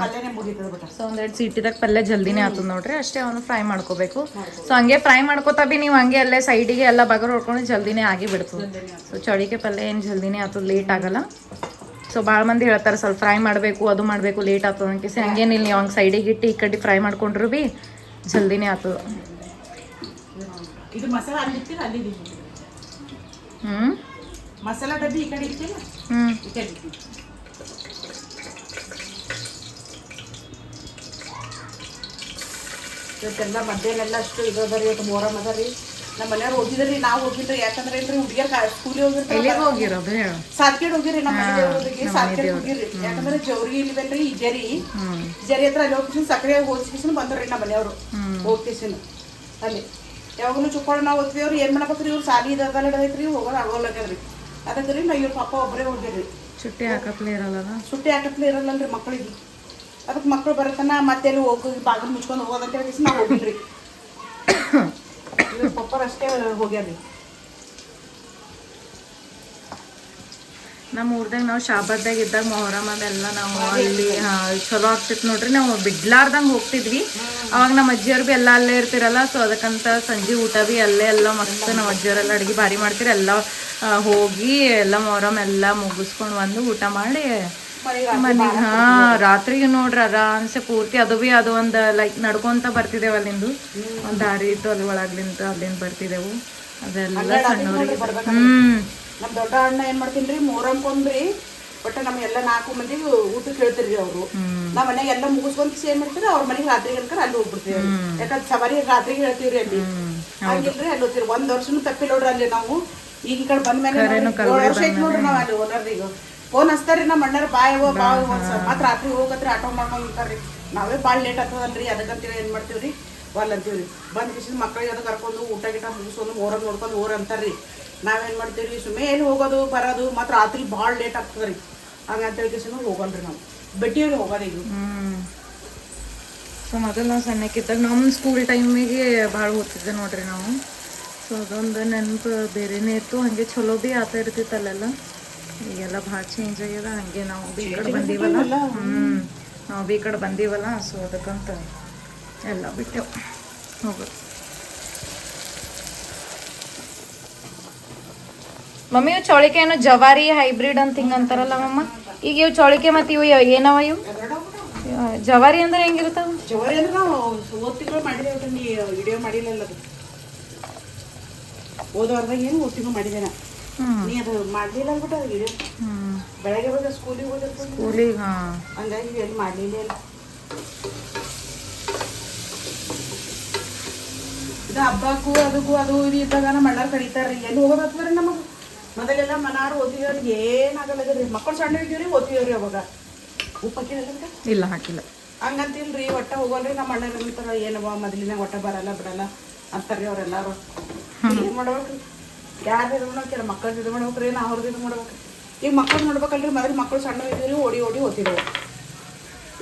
ಪಲ್ಯನೇ ಮುಗಿತದ ಬಿಟ್ಟ. ಸೊ ಒಂದೆರಡು ಸೀಟಿದಾಗ ಪಲ್ಯ ಜಲ್ದಿನೇ ಆತದ ನೋಡ್ರಿ. ಅಷ್ಟೇ ಅವನು ಫ್ರೈ ಮಾಡ್ಕೋಬೇಕು. ಸೊ ಹಂಗೆ ಫ್ರೈ ಮಾಡ್ಕೋತಾ ಬಿ ನೀವು ಹಂಗೆ ಅಲ್ಲೇ ಸೈಡಿಗೆ ಎಲ್ಲ ಬಗರ್ ಹೊಡ್ಕೊಂಡು ಜಲ್ದಿನೇ ಆಗಿ ಬಿಡ್ತದೆ. ಸೊ ಚೌಳಿಕೆ ಪಲ್ಯ ಏನು ಜಲ್ದಿನೇ ಆತದ, ಲೇಟ್ ಆಗಲ್ಲ. ಸೊ ಭಾಳ ಮಂದಿ ಹೇಳ್ತಾರೆ ಸ್ವಲ್ಪ ಫ್ರೈ ಮಾಡಬೇಕು, ಅದು ಮಾಡಬೇಕು, ಲೇಟ್ ಆಗ್ತದೆ ಅನ್ಕೇಸಿ. ಹಂಗೇನಿಲ್ಲ, ನೀವು ಹಂಗೆ ಸೈಡಿಗೆ ಇಟ್ಟು ಈ ಕಡೆ ಫ್ರೈ ಮಾಡ್ಕೊಂಡ್ರು ಬಿ ಜಲ್ದಿನೇ ಆಗ್ತದೆ. ಇದು ಮಸಾಲ ಅಲ್ಲಿ ಇರ್ತೀರ, ಅಲ್ಲಿ ಮಸಾಲಾ ಡಬ್ಬಿ ಈ ಕಡೆ ಇರ್ತೀರ, ಈ ಕಡೆ ಇರ್ತೀವಿ. ಇವತ್ತೆಲ್ಲ ಮಧ್ಯಾಹ್ನ ಅಷ್ಟು ಇದು ಅದ ರೀ. ಇವತ್ತು ಮೊಹರಂ ಅದ ರೀ. ನಮ್ಮ ಮನೆಯವ್ರು ಹೋಗಿದ್ರಿ, ನಾವು ಹೋಗಿಲ್ರಿ. ಯಾಕಂದ್ರೆ ಏನ್ರಿ ಹುಡುಗಿಯರ್ ಸ್ಕೂಲಿಗೆ ಹೋಗಿರ್ತಾರೆ. ಸಾತ್ಕೇಡ್ ಹೋಗಿರಿ, ನಮ್ಮ ಮನೆಯವ್ರಿಗೆ ಸಾತ್ಕೇಡ್ ಹೋಗಿರಿ. ಯಾಕಂದ್ರೆ ಜವ್ರಿಗೆ ಇಲ್ವೇನ್ರಿ, ಜರಿ ಹತ್ರ ಅಲ್ಲಿ ಹೋಗ್ಕಿಸಿನ ಸಕ್ಕರೆ ಹೋಗಿಸಿನ ಬಂದ್ರಿ ನಮ್ಮ ಮನೆಯವರು. ಹೋಗ್ಕಿಸಿನ ಅಲ್ಲಿ ಯಾವಾಗಲೂ ಚುಕ್ಕೊಂಡು ನಾವು ಓದ್ತೀವ್ರಿ. ಏನ್ ಮಾಡ್ಬೇಕ್ರಿ, ಇವ್ರು ಸಾಲಿ ಇದೈತ್ರಿ, ಹೋಗೋದು ಆಗೋಲ್ಲಾಗ್ಯದ್ರಿ. ಅದಕ್ಕೆ ರೀ ನಾ ಇವ್ರ ಪಾಪ ಒಬ್ಬರೇ ಹೋಗಿರಿ. ಸುಟ್ಟಿ ಹಾಕಪ್ಲೆ ಇರಲ್ಲಲ್ರಿ ಮಕ್ಕಳಿಗೆ. ಅದಕ್ಕೆ ಮಕ್ಕಳು ಬರತನ ಮತ್ತೆಲ್ಲಿ ಹೋಗಿ ಬಾಗಿಲು ಮುಚ್ಕೊಂಡು ಹೋಗೋದಂತ ಹೇಳಿ ನಾವು ಹೋಗಿಲ್ರಿ. ಇವ್ರ ಪಪ್ಪರು ಅಷ್ಟೇ ಹೋಗ್ಯಾರ್ರಿ. ನಮ್ಮ ಊರ್ದಾಗ ನಾವು ಶಾಬಾದ್ದಾಗ ಇದ್ದಾಗ ಮೊಹರಂ ಅದೆಲ್ಲ ನಾವು ಅಲ್ಲಿ ಚಲೋ ಆಗ್ತಿತ್ತು ನೋಡ್ರಿ. ನಾವು ಬಿಡ್ಲಾರ್ದಂಗೆ ಹೋಗ್ತಿದ್ವಿ. ಅವಾಗ ನಮ್ಮ ಅಜ್ಜಿಯವ್ರು ಬಿ ಎಲ್ಲ ಅಲ್ಲೇ ಇರ್ತಿರಲ್ಲ. ಸೊ ಅದಕ್ಕಂತ ಸಂಜೆ ಊಟ ಬಿ ಅಲ್ಲೇ ಎಲ್ಲ ಮಸ್ತ್ ನಮ್ಮ ಅಜ್ಜಿಯವರೆಲ್ಲ ಅಡುಗೆ ಭಾರಿ ಮಾಡ್ತೀರಿ. ಎಲ್ಲ ಹೋಗಿ ಎಲ್ಲ ಮೊಹರಂ ಎಲ್ಲ ಮುಗಿಸ್ಕೊಂಡು ಬಂದು ಊಟ ಮಾಡಿ ಮನೆಗೆ ರಾತ್ರಿಗೆ ನೋಡ್ರಿ ಆರಾಮ್ಸೆ ಪೂರ್ತಿ ಅದು ಬಿ ಅದು ಒಂದು ಲೈಕ್ ನಡ್ಕೊಂತ ಬರ್ತಿದ್ದೇವೆ. ಅಲ್ಲಿಂದು ಒಂದು ದಾರಿ ಇತ್ತು, ಅಲ್ಲಿ ಒಳಗ್ಲಿಂತ ಅಲ್ಲಿಂದ ಬರ್ತಿದ್ದೆವು. ಅದೆಲ್ಲ ಸಣ್ಣವ್ರಿಗೆ ನಮ್ಮ ದೊಡ್ಡ ಅಣ್ಣ ಏನ್ ಮಾಡ್ತೀನಿ ಮೊಹರಂಕೊಂದ್ರಿ. ಬಟ್ ನಮ್ಮ ಎಲ್ಲ 4 ಮಂದಿ ಊಟಕ್ಕೆ ಹೇಳ್ತಿರ್ರಿ ಅವರು. ನಮ್ಮ ಮನೆಗೆ ಎಲ್ಲ ಮುಗಿಸ್ಕೊಂಡ್ ಏನ್ ಮಾಡ್ತೀರಿ, ಅವ್ರ ಮನೆಗೆ ರಾತ್ರಿಗೆ ಅನ್ಕರ ಅಲ್ಲಿ ಹೋಗ್ಬಿಡ್ತೀವಿ. ಯಾಕಂದ್ರೆ ಸವಾರಿ ರಾತ್ರಿಗೆ ಹೇಳ್ತೀವ್ರಿ ಅಲ್ಲಿ. ಹಂಗಿಲ್ರಿ ಅಲ್ಲಿ ಹೋಗ್ತೀರಿ. 1 ವರ್ಷನೂ ತಪ್ಪಿಲ್ಲ ನೋಡ್ರಿ ಅಲ್ಲಿ ನಾವು. ಈಗ ಈ ಕಡೆ ಬಂದ ಮೇಲೆ 7 ವರ್ಷ ಐತಿ ನೋಡ್ರಿ ನಾವು ಅಲ್ಲಿ ಓನರ್ರಿಗೆ ಫೋನ್ ಹಚ್ತಾರ್ರಿ. ನಮ್ಮ ಅಣ್ಣರ ಬಾಯವ ಮತ್ ರಾತ್ರಿ ಹೋಗತ್ರಿ ಆಟೋ ಮಾಡ್ಕೊಂಡ್ರಿ. ನಾವೇ ಭಾಳ ಲೇಟ್ ಆಗ್ತದಲ್ರಿ. ಅದಕ್ಕಂತೇಳಿ ಏನ್ ಮಾಡ್ತೀವ್ರಿ, ಒಲ್ ಅಂತೀವ್ರಿ. ಬಂದ್ ಕಿಸಿದ ಮಕ್ಕಳಿಗೆ ಅದು ಕರ್ಕೊಂಡು ಊಟ ಗಿಟ ಮುಗಿಸ್ಕೊಂಡು ಮೊಹರಂ ನೋಡ್ಕೊಂಡು ಓರ್ ಅಂತಾರ್ರಿ. ನಾವೇನು ಮಾಡ್ತೀವಿ, ಸುಮ್ಮನೆ ಎಲ್ಲಿ ಹೋಗೋದು ಬರೋದು ಮತ್ತು ರಾತ್ರಿ ಭಾಳ ಲೇಟ್ ಆಗ್ತದೆ ರೀ. ಹಂಗಂತೇಳಿ ಕಿಸಿನ ಹೋಗಲ್ರಿ ನಾವು. ಬೆಟ್ಟಿಯವ್ರಿಗೆ ಹೋಗೋದು ಈಗ. ಸೊ ಮೊದಲು ನಾವು ಸಣ್ಣಕ್ಕಿದ್ದಾಗ ನಮ್ಮ ಸ್ಕೂಲ್ ಟೈಮಿಗೆ ಭಾಳ ಓದ್ತಿದ್ದೆ ನೋಡ್ರಿ ನಾವು. ಸೊ ಅದೊಂದು ನೆನಪು ಬೇರೆನೇ ಇತ್ತು. ಹಾಗೆ ಚಲೋ ಭೀ ಆತ ಇರ್ತಿತ್ತು ಅಲ್ಲೆಲ್ಲ. ಈಗೆಲ್ಲ ಭಾಳ ಚೇಂಜ್ ಆಗ್ಯದ. ಹಾಗೆ ನಾವು ಬಿ ಈ ಕಡೆ ಬಂದೀವಲ್ಲ. ನಾವು ಬಿ ಈ ಕಡೆ ಬಂದೀವಲ್ಲ. ಸೊ ಅದಕ್ಕಂತ ಎಲ್ಲ ಬಿಟ್ಟೆವು ಹೋಗೋದು. ಮಮ್ಮಿ ಇವು ಚೌಳಿಕೆ ಏನೋ ಜವಾರಿ ಹೈಬ್ರಿಡ್ ಅಂತ ಹಿಂಗೆ ಅಂತಾರಲ್ಲ ಮಮ್ಮ. ಈಗ ಇವು ಚೌಳಿಕೆ ಮತ್ತು ಇವು ಏನವ ಇವು ಜವಾರಿ ಅಂದ್ರೆ ಹೆಂಗಿರ್ತಾವ? ಜವಾರಿ ಅಂದ್ರೆ ನಾವು ಓದ್ತಿಗಳು ಮಾಡಿದೇವ್ರಿ. ನೀ ವಿಡಿಯೋ ಮಾಡಿಲ್ಲ ಅದು ಓದೋರ್ದಾಗ ಏನು ಓದ್ತಿಗಳು ಮಾಡಿದೇನ. ನೀ ಅದು ಮಾಡ್ಲಿಲ್ಲ ಅನ್ಬಿಟ್ಟು ಅದು ವಿಡಿಯೋ. ಬೆಳಗ್ಗೆ ಬಂದ ಸ್ಕೂಲಿಗೆ ಹೋದಿರ್ತೀವಿ. ಸ್ಕೂಲಿಗೆ ಹಂಗಾಗಿ ಎಲ್ಲಿ ಮಾಡಲಿಲ್ಲ. ಇದು ಹಬ್ಬಕ್ಕೂ ಅದಕ್ಕೂ ಅದು ಇದು ಇದ್ದಾಗ ನಮ್ಮ ಅಣ್ಣಾರು ಕರೀತಾರ್ರಿ. ಎಲ್ಲಿ ಹೋಗೋದತ್ತದ್ರಿ ನಮಗೆ. ಮೊದಲೆಲ್ಲ ಮನಾರು ಓದಿದವ್ರಿ ಏನಾಗಲ್ಲದ್ರಿ. ಮಕ್ಕಳು ಸಣ್ಣ ಇದ್ದೀವ್ರಿ ಓದ್ತಿದೇವ್ರಿ. ಅವಾಗ ಉಪ್ಪು ಹಾಕಿಲ್ಲ ಇಲ್ಲ ಹಾಕಿಲ್ಲ ಹಂಗಂತಿಲ್ರಿ. ಒಟ್ಟ ಹೋಗಲ್ರಿ. ನಮ್ಮ ಅಣ್ಣ ಅಂತಾರ ಏನವ ಮೊದಲಿನ ಒಟ್ಟ ಬರಲ್ಲ ಬಿಡಲ್ಲ ಅಂತಾರ್ರಿ ಅವ್ರೆಲ್ಲಾರು. ಏನ್ ಮಾಡ್ಬೇಕ್ರಿ, ಯಾರು ಇದು ಮಾಡ್ಬೇಕ್ರಿ, ಮಕ್ಕಳು ಇದು ಮಾಡ್ಬೇಕ್ರಿ, ನಾ ಅವ್ರದ್ದು ಇದು ಮಾಡ್ಬೇಕ್ರಿ. ಈಗ ಮಕ್ಕಳು ನೋಡ್ಬೇಕಲ್ರಿ. ಮೊದಲು ಮಕ್ಕಳು ಸಣ್ಣ ಇದ್ದೀವ್ರಿ, ಓಡಿ ಓದ್ತಿದ್ದೇವೆ.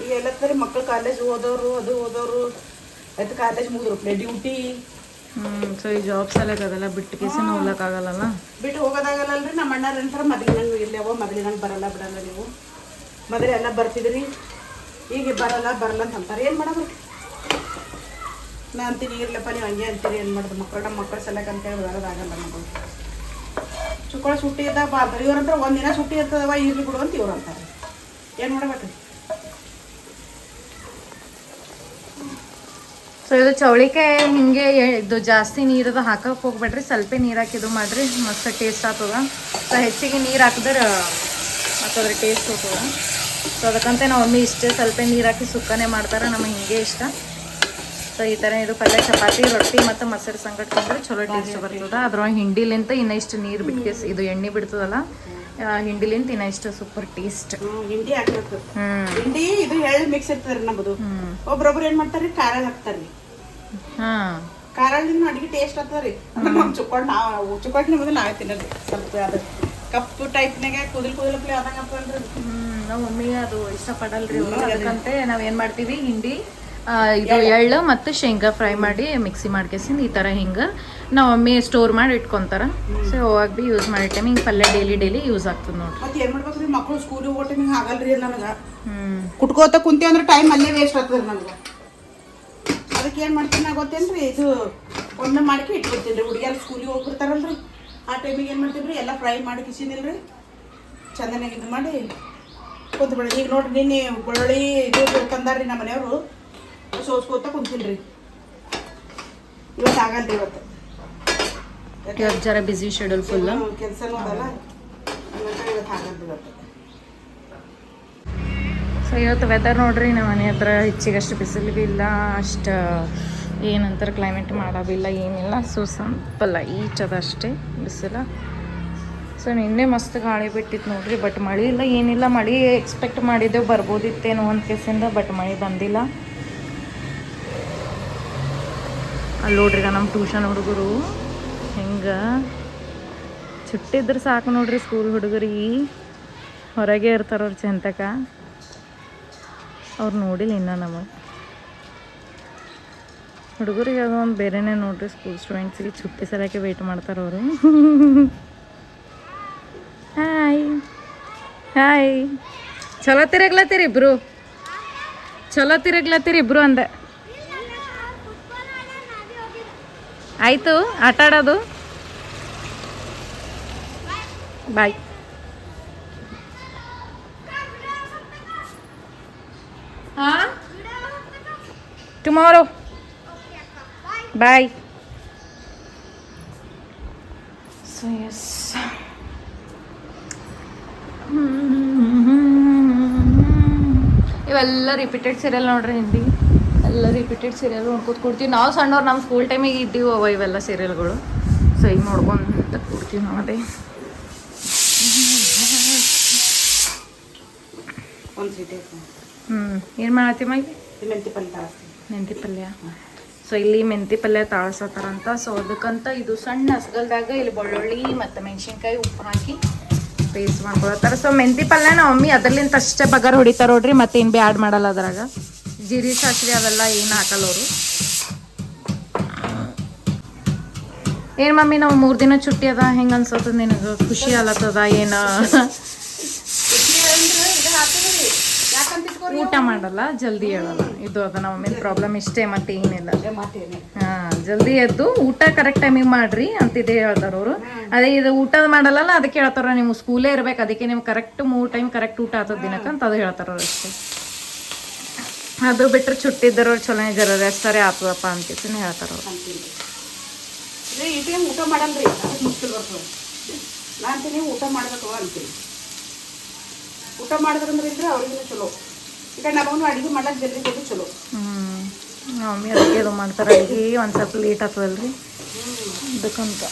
ಈಗ ಎಲ್ಲತ್ತರಿ ಮಕ್ಕಳು ಕಾಲೇಜ್ ಓದೋರು ಅದು ಓದೋರು ಆಯ್ತು. ಕಾಲೇಜ್ ಮುಗಿದ್ರು ಡ್ಯೂಟಿ. ಸೊ ಈ ಜಾಬ್ಸ್ ಎಲ್ಲ ಅದೆಲ್ಲ ಬಿಟ್ಟು ಕೇಸಿನ ಹೋಗ್ಲಕ್ಕಾಗಲ್ಲ. ಬಿಟ್ಟು ಹೋಗೋದಾಗಲ್ಲಲ್ರಿ. ನಮ್ಮ ಅಣ್ಣಾರ ಅಂತಾರೆ ಮೊದಲಿನಂಗೆ ಇಲ್ಲವ, ಮೊದಲಿನಂಗೆ ಬರಲ್ಲ ಬಿಡಲ್ಲ ನೀವು. ಮೊದಲು ಎಲ್ಲ ಬರ್ತಿದ್ರಿ, ಈಗ ಬರಲ್ಲ ಅಂತ ಅಂತಾರೆ. ಏನು ಮಾಡೋದು? ನಾ ಅಂತೀನಿ ಇರ್ಲಪ್ಪ ನೀವು ಹಂಗೆ ಅಂತೀರಿ. ಏನು ಮಾಡೋದು? ನಮ್ಮ ಮಕ್ಕಳು ಸಲಕ್ಕೆ ಅಂತೇಳಿ ಬರೋದಾಗಲ್ಲ ನಮಗೆ. ಚುಕ್ಕಳ ಸುಟ್ಟಿ ಇದ್ದಾಗ ಬರೆಯೋರಂದ್ರೆ ಒಂದಿನ ಸುಟ್ಟಿ ಇರ್ತದವ, ಇರ್ಲಿ ಬಿಡು ಅಂತ ಇವ್ರು ಅಂತಾರೆ. ಏನು ಮಾಡ್ಬೇಕ್ರಿ? ಸೊ ಇದು ಚೌಳಿಕೆ ಹಿಂಗೆ ಇದು ಜಾಸ್ತಿ ನೀರದು ಹಾಕಕ್ಕೆ ಹೋಗ್ಬೇಡ್ರಿ. ಸ್ವಲ್ಪ ನೀರು ಹಾಕಿದ್ದು ಮಾಡಿರಿ ಮಸ್ತ್ ಟೇಸ್ಟ್ ಆಗ್ತದ. ಸೊ ಹೆಚ್ಚಿಗೆ ನೀರು ಹಾಕಿದ್ರೆ ಮತ್ತದ್ರ ಟೇಸ್ಟ್ ಹೋಗ್ತದ. ಸೊ ಅದಕ್ಕಂತೆ ನಾವು ಒಮ್ಮೆ ಇಷ್ಟೇ ಸ್ವಲ್ಪ ನೀರು ಹಾಕಿ ಸುಕ್ಕನೆ ಮಾಡ್ತಾರೆ. ನಮಗೆ ಹಿಂಗೆ ಇಷ್ಟ. ಸೊ ಈ ಥರ ಇದು ಪಲ್ಯ ಚಪಾತಿ ರೊಟ್ಟಿ ಮತ್ತು ಮೊಸರು ಸಂಗಟ ತಿಂದ್ರೆ ಚಲೋ ಟೇಸ್ಟ್ ಬರ್ತದೆ. ಅದ್ರೊಳಗೆ ಹಿಂಡಿಲಿಂತ ಇನ್ನೂ ಇಷ್ಟು ನೀರು ಬಿಟ್ಟು ಇದು ಎಣ್ಣೆ ಬಿಡ್ತದಲ್ಲ, ಹಿಂಡಿಲಿಂತ ಇನ್ನೂ ಇಷ್ಟು ಸೂಪರ್ ಟೇಸ್ಟ್. ಹಿಂಡಿ ಹಾಕ್ಬೇಕು. ಹಿಂಡಿ ಇದು ಎಳ್ಳು ಮಿಕ್ಸ್ ಇರ್ತದ್ರಿ ನಮ್ಮದು. ಒಬ್ರೊಬ್ರು ಏನ್ ಮಾಡ್ತಾರ್ರಿ, ಖಾರ ಹಾಕ್ತಾರ್ರಿ. ಖಾರ ಅಡಿಗೆ ಟೇಸ್ಟ್ ಆಗ್ತದ್ರಿ. ಅಂದ್ರೆ ನಮ್ ಚುಕ್ಕಾಟಿ ಮೊದಲು ನಾವೇ ತಿನ್ನೋದು. ಸ್ವಲ್ಪ ಅದು ಕಪ್ಪು ಟೈಪ್ನಾಗ ಕುದಲ್ ಆದಂಗ ಆಗ್ತದಲ್ರಿ. ನಾವು ಮಮ್ಮಿಗೆ ಅದು ಇಷ್ಟಪಡಲ್ರಿ. ಅದಕ್ಕಂತೆ ನಾವ್ ಏನ್ ಮಾಡ್ತೀವಿ, ಹಿಂಡಿ ಇದು ಎಳ್ಳು ಮತ್ತು ಶೇಂಗಾ ಫ್ರೈ ಮಾಡಿ ಮಿಕ್ಸಿ ಮಾಡ್ಕೇಸಿಂದ ಈ ಥರ ಹಿಂಗೆ ನಾವು ಒಮ್ಮೆ ಸ್ಟೋರ್ ಮಾಡಿ ಇಟ್ಕೊಂತಾರ ಸೊ ಅವಾಗ ಭೀ ಯೂಸ್ ಮಾಡಿ ಟೈಮ್ ಹಿಂಗೆ ಪಲ್ಯ ಡೈಲಿ ಯೂಸ್ ಆಗ್ತದೆ ನೋಡ್ರಿ. ಮತ್ತೆ ಏನು ಮಾಡ್ಬೇಕ್ರಿ ಮಕ್ಕಳು ಸ್ಕೂಲಿಗೆ ಹೋಗೋ ಟೈಮಿಗೆ ಆಗಲ್ರಿ ನನಗೆ. ಕುಟ್ಕೋತ ಕುಂತೀವಿ ಅಂದ್ರೆ ಟೈಮ್ ಅಲ್ಲೇ ವೇಸ್ಟ್ ಆಗ್ತದೆ ನನಗೆ. ಅದಕ್ಕೆ ಏನು ಮಾಡ್ತೀನಿ ನಾ ಗೊತ್ತೇನ್ರಿ, ಇದು ಒಮ್ಮೆ ಮಾಡಿಕೆ ಇಟ್ಬಿಡ್ತೀನಿ ರೀ. ಹುಡುಗಿಯರು ಸ್ಕೂಲಿಗೆ ಹೋಗ್ಬಿಡ್ತಾರಲ್ರಿ ಆ ಟೈಮಿಗೆ ಏನು ಮಾಡ್ತೀನಿ ರೀ, ಎಲ್ಲ ಫ್ರೈ ಮಾಡಿ ಕಿಸಿನಿಲ್ರಿ ಚಂದನಾಗಿ ಇದು ಮಾಡಿ ಕುಂತ್ಬಿಡಿ. ಈಗ ನೋಡ್ರಿ ನಿನ್ನೆ ಬೆಳ್ಳುಳ್ಳಿ ಇದು ತಂದಾರ್ರಿ ನಮ್ಮ ಮನೆಯವರು, ಸೋಸ್ಕೋತ ಕುಂತೀನಿ ರೀ. ಇವತ್ತು ಆಗಲ್ರಿ, ಇವತ್ತು ಜರ ಬಿಸಿ ಶೆಡ್ಯೂಲ್ ಫುಲ್ ಕೆಲಸನೂ ಅದಲ್ಲ, ಇವತ್ತು ಆಗಲ್ರಿ ಇವತ್ತು. ಸೊ ಇವತ್ತು ವೆದರ್ ನೋಡ್ರಿ ನಮ್ಮ ಮನೆ ಹತ್ರ ಹೆಚ್ಚಿಗಷ್ಟು ಬಿಸಿಲು ಬಿ ಇಲ್ಲ, ಅಷ್ಟು ಏನಂತಾರೆ ಕ್ಲೈಮೇಟ್ ಮಾಡೋದಿಲ್ಲ ಏನಿಲ್ಲ. ಸೊ ಸಂಪಲ್ಲ ಈಚದ ಅಷ್ಟೇ ಬಿಸಿಲು. ಸೊ ನಿನ್ನೆ ಮಸ್ತ್ ಗಾಳಿ ಬಿಟ್ಟಿತ್ತು ನೋಡ್ರಿ, ಬಟ್ ಮಳೆ ಇಲ್ಲ ಏನಿಲ್ಲ. ಮಳೆ ಎಕ್ಸ್ಪೆಕ್ಟ್ ಮಾಡಿದ್ದೆವು ಬರ್ಬೋದಿತ್ತೇನೋ ಒಂದು ಕೇಸಿಂದ, ಬಟ್ ಮಳೆ ಬಂದಿಲ್ಲ. ಅಲ್ಲಿ ನೋಡ್ರಿ ನಮ್ಮ ಟ್ಯೂಷನ್ ಹುಡುಗರು ಹೆಂಗೆ ಚುಟ್ಟಿದ್ರೆ ಸಾಕು ನೋಡ್ರಿ, ಸ್ಕೂಲ್ ಹುಡುಗರಿಗೆ ಹೊರಗೆ ಇರ್ತಾರೆ ಅವ್ರು ಚೆಂತಕ. ಅವ್ರು ನೋಡಿಲ್ಲ ಇನ್ನೂ ನಮಗೆ ಹುಡುಗರಿಗೆ ಅದೊಂದು ಬೇರೆನೇ ನೋಡ್ರಿ. ಸ್ಕೂಲ್ ಸ್ಟೂಡೆಂಟ್ಸಿಗೆ ಚುಟ್ಟಿ ಸಲಕ್ಕೆ ವೆಯ್ಟ್ ಮಾಡ್ತಾರೆ ಅವರು. ಹಾಯ್ ಹಾಯ್, ಚಲೋ ತಿರಗ್ಲತ್ತೀರಿ ಇಬ್ರು, ಚಲೋ ತಿರಗ್ಲತ್ತೀರಿ ಇಬ್ರು ಅಂದೆ. ಆಯಿತು ಆಟ ಆಡೋದು, ಬಾಯ್. ಹಾಂ ಟುಮಾರೋ, ಬಾಯ್. ಸೊ ಎಸ್, ಇವೆಲ್ಲ ರಿಪೀಟೆಡ್ ಸೀರಿಯಲ್ ನೋಡ್ರಿ, ಹಿಂದಿ ಎಲ್ಲ ರಿಪೀಟೆಡ್ ಸೀರಿಯಲ್ ನೋಡ್ಕೊತ ಕೊಡ್ತೀವಿ ನಾವು. ಸಣ್ಣವ್ರು ನಮ್ಮ ಸ್ಕೂಲ್ ಟೈಮಿಗೆ ಇದ್ದೀವಿ ಅವ ಇವೆಲ್ಲ ಸೀರಿಯಲ್ಗಳು. ಸೊ ಈಗ ನೋಡ್ಕೊಂತ ಕೊಡ್ತೀವಿ ನಾವು. ಅದೇ ಏನು ಮಾಡತ್ತಿ ಮೈಗೆ ಮೆಂತಿ ಪಲ್ಯ. ಸೊ ಇಲ್ಲಿ ಮೆಂತಿ ಪಲ್ಯ ತಾಳ್ಸತ್ತಾರಂತ. ಸೊ ಅದಕ್ಕಂತ ಇದು ಸಣ್ಣ ಹಸ್ಗಲ್ದಾಗ ಇಲ್ಲಿ ಬೆಳ್ಳುಳ್ಳಿ ಮತ್ತು ಮೆಣಸಿನ್ಕಾಯಿ ಉಪ್ಪು ಹಾಕಿ ಪೇಸ್ಟ್ ಮಾಡ್ಕೊಳತ್ತಾರ. ಸೊ ಮೆಂತಿ ಪಲ್ಯ ನಮ್ಮ ಮಮ್ಮಿ ಅದರ್ಲಿಂತ ಅಷ್ಟೇ ಬಗಾರ್ ಹೊಡಿತಾರ ನೋಡ್ರಿ, ಮತ್ತೇನು ಭೀ ಆ್ಯಡ್ ಮಾಡಲ್ಲ ಅದ್ರಾಗ. ಜೀರಿಗೆ ಸಾಸಿವೆ ಅವೆಲ್ಲ ಏನು ಹಾಕಲ್ಲ ಅವರು. ಏನು ಮಮ್ಮಿ ನಾವು 3 ದಿನ ಚುಟ್ಟಿ ಅದ, ಹೆಂಗೆ ಅನ್ಸತ್ತದ ನಿನಗೆ? ಖುಷಿ ಅಲ್ಲತ್ತದ ಏನು? ಊಟ ಮಾಡಲ್ಲ, ಜಲ್ದಿ ಹೇಳಲ್ಲ, ಇದು ಅದ ನಮ್ಮ ಮಮ್ಮಿನ ಪ್ರಾಬ್ಲಮ್ ಇಷ್ಟೇ, ಮತ್ತೆ ಏನಿಲ್ಲ. ಹಾಂ, ಜಲ್ದಿ ಎದ್ದು ಊಟ ಕರೆಕ್ಟ್ ಟೈಮಿಗೆ ಮಾಡ್ರಿ ಅಂತಿದೆ ಹೇಳ್ತಾರ ಅವರು. ಅದೇ ಇದು ಊಟ ಮಾಡಲ್ಲ, ಅದಕ್ಕೆ ಹೇಳ್ತಾರ ನೀವು ಸ್ಕೂಲೇ ಇರ್ಬೇಕು, ಅದಕ್ಕೆ ನೀವು ಕರೆಕ್ಟ್ 3 ಟೈಮ್ ಕರೆಕ್ಟ್ ಊಟ ಆಗ್ತದ ದಿನಕ್ಕೆ ಅಂತ ಅದು ಹೇಳ್ತಾರ ಅವ್ರು ಅಷ್ಟೇ. ಅದು ಬಿಟ್ಟರೆ ಚುಟ್ಟಿದ್ದವ್ರು ಚಲೋ ಜರ ರೆಸ್ಟರೇ ಆಗ್ತದಪ್ಪ ಅಂತೀನಿ ಹೇಳ್ತಾರ ಅವ್ರು. ಈ ಟೈಮ್ ಊಟ ಮಾಡಲ್ರಿ, ಅದಕ್ಕೆ ಮುಷ್ಕಿಲ್ ಬರ್ತದೆ. ನಾನು ಅಂತೀನಿ ಊಟ ಮಾಡ್ಬೇಕು ಅಂತೀನಿ. ಊಟ ಮಾಡಿದ್ರಂದ್ರೆ ಇದ್ರೆ ಅವ್ರಿಗೂ ಚಲೋ. ಈಗ ನಮಗೂ ಅಡುಗೆ ಮಾಡಕ್ಕೆ ಜಲ್ದಿ ಕೊಟ್ಟು ಚಲೋ. ಮಮ್ಮಿ ಅದಕ್ಕೆ ಅದು ಮಾಡ್ತಾರೆ, ಅಡುಗೆ ಒಂದು ಸ್ವಲ್ಪ ಲೇಟ್ ಆಗ್ತದಲ್ರಿ ಅದಕ್ಕಂತ.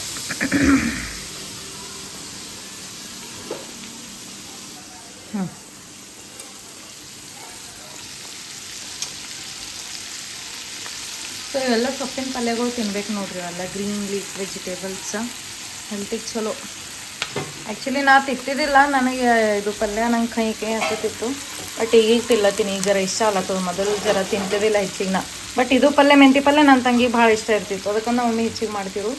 ಸೊ ಇವೆಲ್ಲ ಸೊಪ್ಪಿನ ಪಲ್ಯಗಳು ತಿನ್ಬೇಕು ನೋಡ್ರಿ, ಅವೆಲ್ಲ ಗ್ರೀನ್ ಲೀಫ್ ವೆಜಿಟೇಬಲ್ಸ್ ಹೆಲ್ತಿಗೆ ಚಲೋ. ಆ್ಯಕ್ಚುಲಿ ನಾ ತಿಂತಿದ್ದಿಲ್ಲ, ನನಗೆ ಇದು ಪಲ್ಯ ನಂಗೆ ಕೈ ಹತ್ತಿತ್ತು, ಬಟ್ ಈಗ ತಿಲ್ಲತ್ತೀನಿ. ಈಗ ಜರ ಇಷ್ಟ ಆಗ್ಲತ್ತದ, ಮೊದಲು ಜರ ತಿಂತಿದ್ದಿಲ್ಲ ಹೆಚ್ಚಿಗೆ ನಾ. ಬಟ್ ಇದು ಪಲ್ಯ ಮೆಂತಿ ಪಲ್ಯ ನನ್ನ ತಂಗಿಗೆ ಭಾಳ ಇಷ್ಟ ಇರ್ತಿತ್ತು, ಅದಕ್ಕಂತ ಮಮ್ಮಿ ಹೆಚ್ಚಿಗೆ ಮಾಡ್ತಿರು.